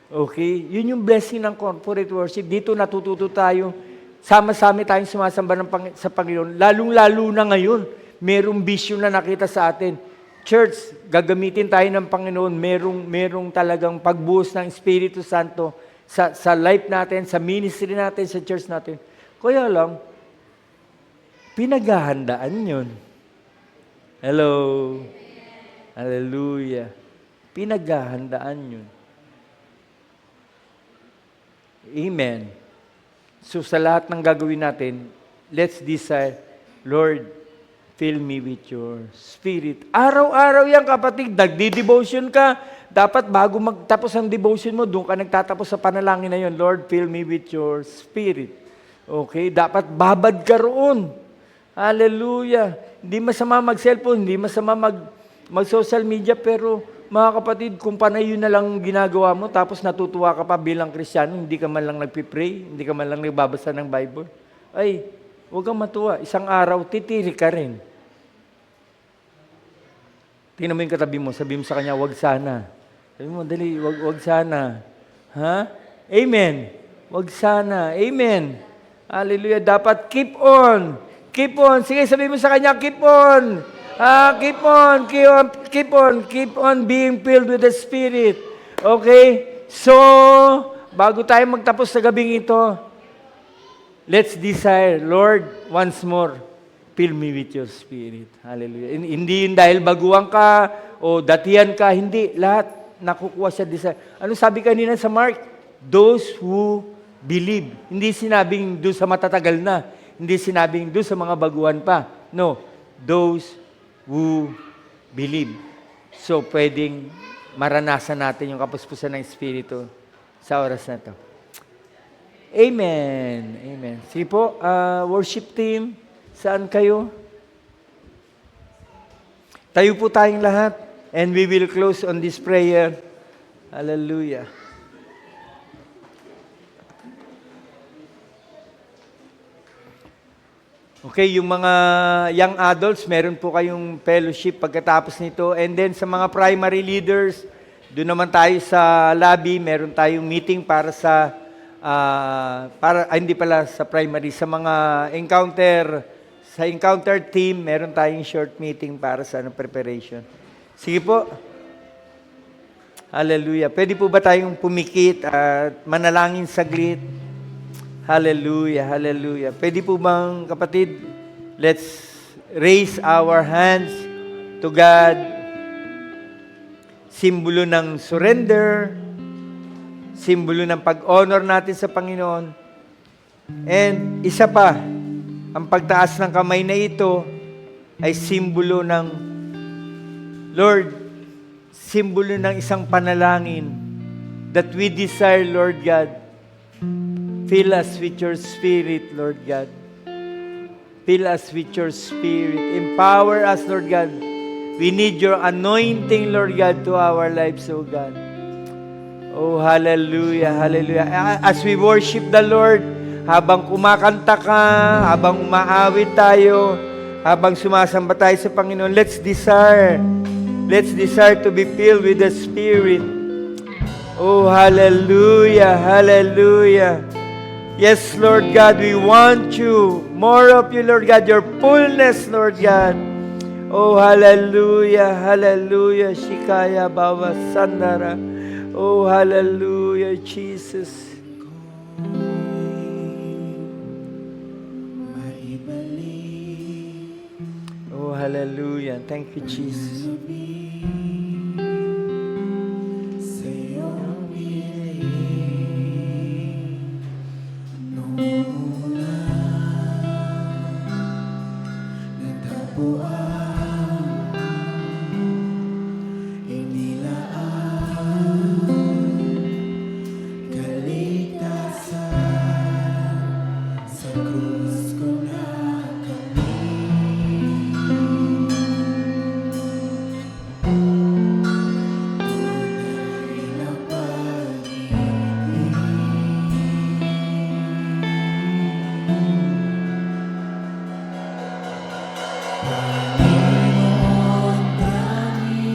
Okay? Yun yung blessing ng corporate worship. Dito natututo tayo, sama-sami tayong sumasamba sa Panginoon. Lalong-lalo na ngayon, merong vision na nakita sa atin. Church, gagamitin tayo ng Panginoon, merong talagang pagbuhos ng Espiritu Santo sa life natin, sa ministry natin, sa church natin. Kaya lang, pinaghahandaan yun. Hello? Hallelujah. Pinaghahandaan yun. Amen. So sa lahat ng gagawin natin, let's decide, Lord, fill me with your Spirit. Araw-araw yan, kapatid. Nagdi-devotion ka. Dapat bago magtapos ang devotion mo, doon ka nagtatapos sa panalangin na yun, Lord, fill me with your Spirit. Okay? Dapat babad ka roon. Hallelujah. Hindi masama mag-cellphone, hindi masama mag-social media, pero mga kapatid, kung panay yun na lang ginagawa mo, tapos natutuwa ka pa bilang Kristiyano, hindi ka man lang nagpipray, hindi ka man lang nagbabasa ng Bible, ay, huwag kang matuwa. Isang araw, titiri ka rin. Tingnan mo yung katabi mo, sabi mo sa kanya, wag sana. Sabi mo, dali, wag sana. Ha? Amen. Wag sana. Amen. Hallelujah. Dapat keep on. Keep on. Sige, sabi mo sa kanya, keep on. Keep on being filled with the Spirit. Okay? So, bago tayo magtapos sa gabing ito, let's desire, Lord, once more, fill me with your Spirit. Hallelujah. Hindi yun dahil baguhan ka o datihan ka, hindi. Lahat nakukuha siya desire. Ano sabi kanina sa Mark? Those who believe. Hindi sinabing doon sa matatagal na. Hindi sinabing doon sa mga baguhan pa. No. Those who believe. So, pwedeng maranasan natin yung kapuspusan ng Espiritu sa oras na ito. Amen. Amen. Sige po, worship team, saan kayo? Tayo po tayong lahat and we will close on this prayer. Hallelujah. Okay, yung mga young adults, meron po kayong fellowship pagkatapos nito. And then sa mga primary leaders, doon naman tayo sa lobby, meron tayong meeting para sa, hindi pala sa primary, sa mga encounter team, meron tayong short meeting para sa preparation. Sige po. Hallelujah. Pwede po ba tayong pumikit at manalangin saglit? Hallelujah, hallelujah. Pwede po bang, kapatid, let's raise our hands to God. Simbolo ng surrender, simbolo ng pag-honor natin sa Panginoon. And isa pa, ang pagtaas ng kamay na ito ay simbolo ng, Lord, simbolo ng isang panalangin that we desire, Lord God. Fill us with your Spirit, Lord God. Fill us with your Spirit. Empower us, Lord God. We need your anointing, Lord God, to our lives, oh God. Oh, hallelujah, hallelujah. As we worship the Lord, habang kumakanta ka, habang umaawit tayo, habang sumasamba tayo sa Panginoon, let's desire to be filled with the Spirit. Oh, hallelujah, hallelujah. Yes, Lord God, we want you. More of you, Lord God, your fullness, Lord God. Oh, hallelujah, hallelujah. Shikaya Baba Sandara. Oh, hallelujah, Jesus. Oh, hallelujah. Thank you, Jesus.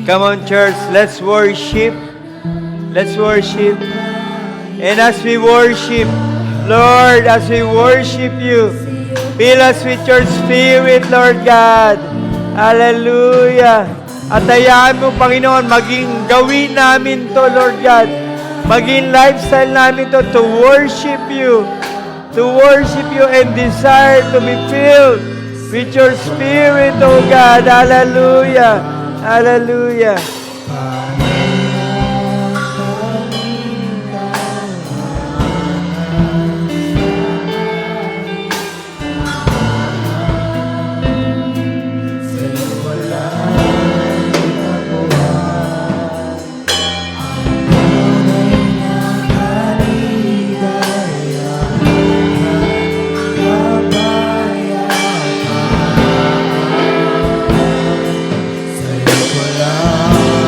Come on, church, let's worship. Let's worship. And as we worship, Lord, as we worship you, fill us with your Spirit, Lord God. Hallelujah. At hayaan mo, Panginoon, maging gawin namin to, Lord God. Maging lifestyle namin to worship you. To worship you and desire to be filled with your Spirit, oh God. Hallelujah. Hallelujah. Sa'yo ko lang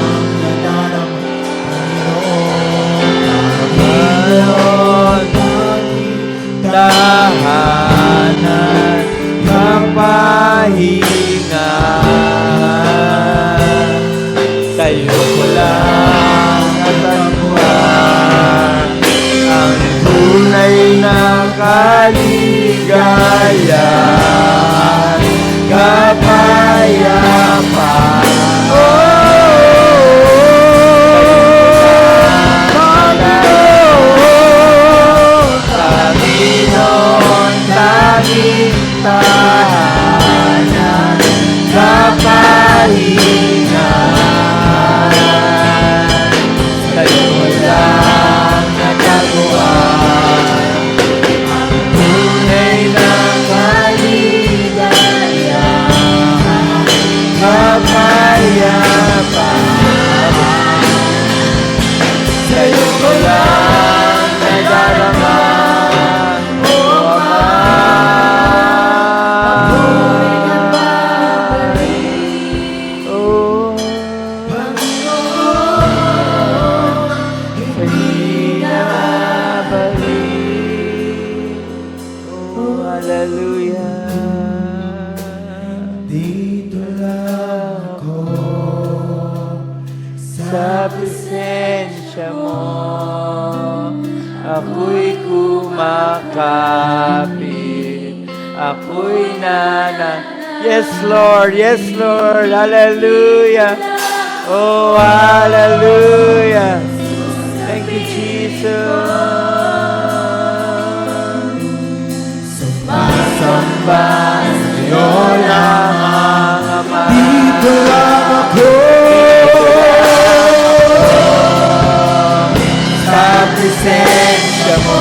sa presensya mo, ako'y kumakapit, ako'y Yes, Lord. Yes, Lord. Hallelujah. Oh, hallelujah. Thank you, Jesus. Sumasamba sa'yo lamang, Ama. Dito lang ako Sa presensya mo,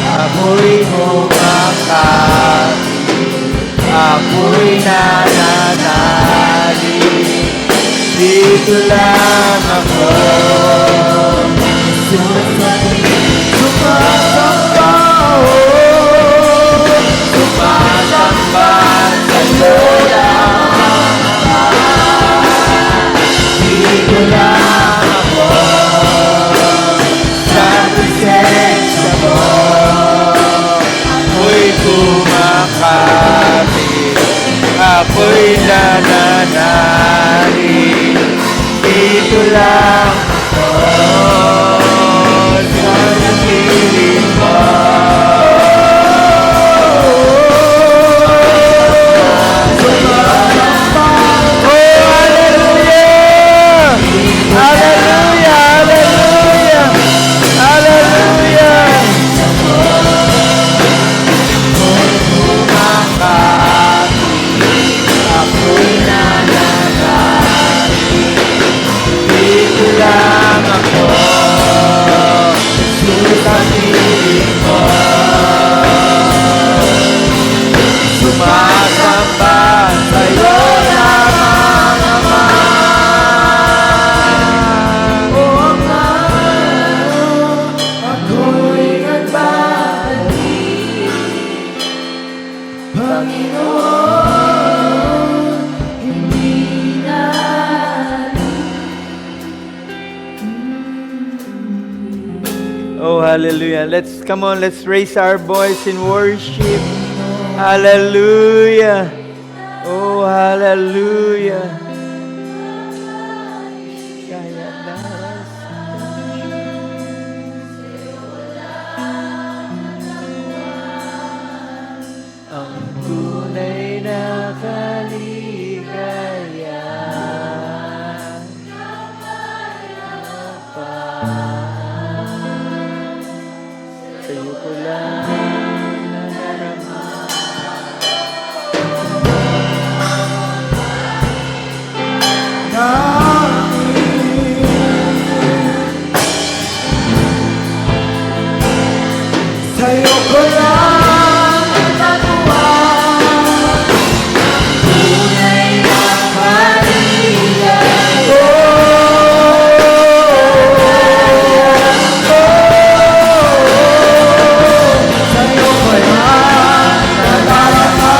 ako'y kumakapit, ako'y nananalig. Dito lang ako. Sumasamba, sumasamba sa'yo lamang. Dito lang ako. Sa presensya mo, ako'y kumakapit, ako'y nananalig. Dito lang ako sa piling mo. Oh, hallelujah! Hallelujah! Hallelujah! Hallelujah! Kumakapit, ako'y nananalig. Dito lang ako sa piling mo. Sumasamba sa'yo lamang, Ama. Oh, Ama, ako'y nagbabalik. Panginoon, hindi na. Oh, hallelujah. Let's raise our voice in worship. Hallelujah. Oh, hallelujah. Ang tunay na kaligayahan. Sa'yo ko lang nadarama. sa'yo ko lang natatuwa. Tunay na kaligayahan. Sa'yo ko lang nadarama.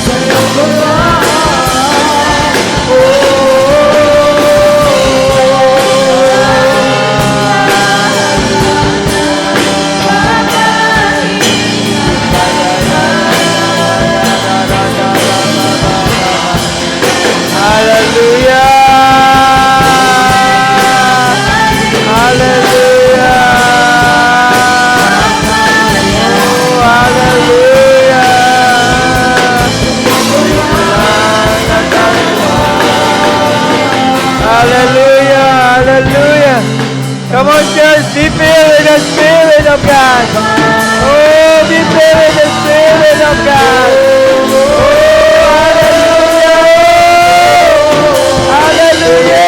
Sa'yo ko Hallelujah! Hallelujah! Oh, hallelujah! Hallelujah! Hallelujah! Come on, church, be filled with the Spirit of God. Oh, be filled with the Spirit of God. Oh, hallelujah! Hallelujah!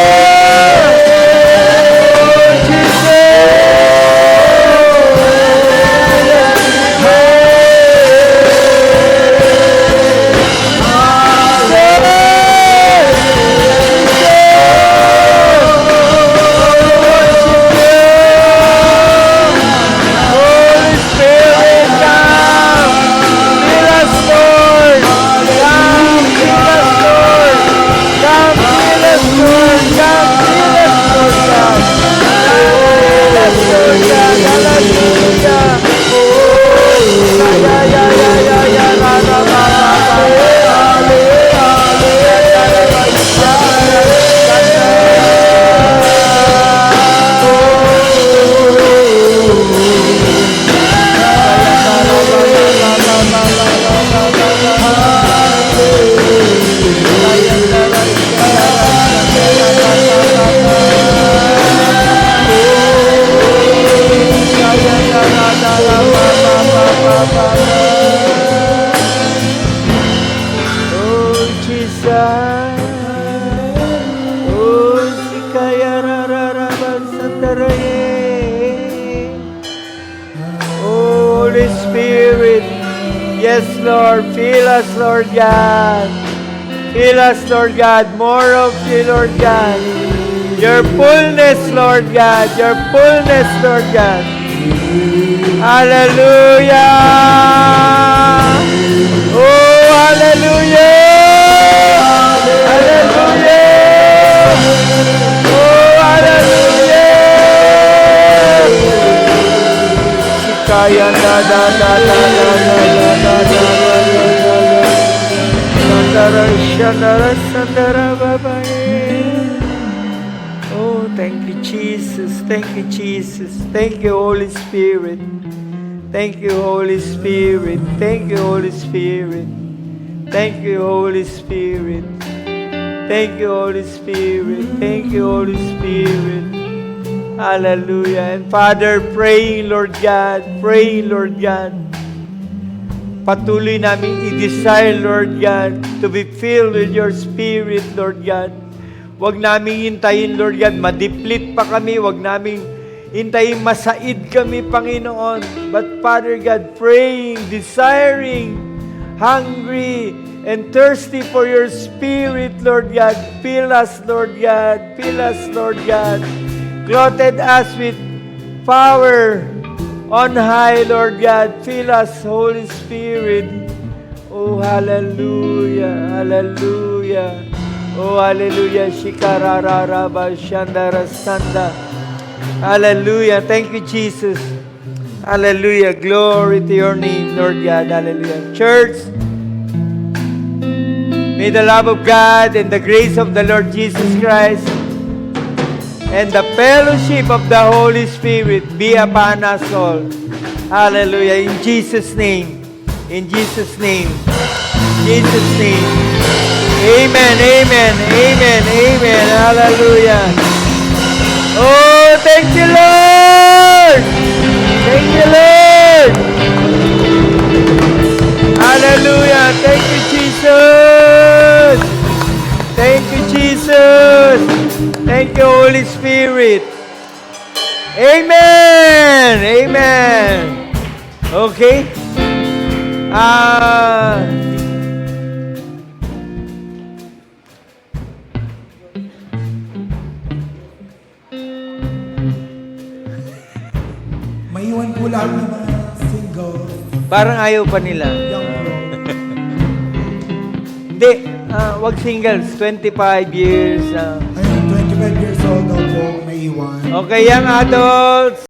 Oh, Jesus! God. Oh, Sikaya Rararabasandaraye. Oh, Holy Spirit. Yes, Lord. Fill us, Lord God. Fill us, Lord God. More of you, Lord God. Your fullness, Lord God. Your fullness, Lord God. Hallelujah. Oh, hallelujah. Hallelujah. Oh, hallelujah. Shikaya da da da da da da da da da. Sandara shandara sandara babae. Oh, thank you, Jesus. Thank you, Jesus. Thank you, Holy Spirit. Thank you, Holy Spirit. Thank you, Holy Spirit. Thank you, Holy Spirit. Thank you, Holy Spirit. Thank you, Holy Spirit. Hallelujah. And Father, praying, Lord God, praying, Lord God. Patuloy namin i-desire, Lord God, to be filled with your Spirit, Lord God. Huwag namin hintayin, Lord God, ma-deplete pa kami. Huwag namin hintayin masaid kami, Panginoon. But Father God, praying, desiring, hungry, and thirsty for your Spirit, Lord God. Fill us, Lord God. Fill us, Lord God. Clothed us with power on high, Lord God. Fill us, Holy Spirit. Oh, hallelujah, hallelujah. Oh, hallelujah. Shikarararaba shandarasanda. Hallelujah. Thank you, Jesus. Hallelujah. Glory to your name, Lord God. Hallelujah. Church, may the love of God and the grace of the Lord Jesus Christ and the fellowship of the Holy Spirit be upon us all. Hallelujah. In Jesus' name. In Jesus' name. In Jesus' name. Amen, amen, amen, amen. Hallelujah. Oh, thank you, Lord. Thank you, Lord. Hallelujah. Thank you, Jesus. Thank you, Jesus. Thank you, Holy Spirit. Amen. Amen. Okay. Maiwan po lang ng mga single. Parang ayaw pa nila. Young bro. Hindi, wag singles, 25 years. Ayun, 25 years old daw po, naiwan. Okay, young adults.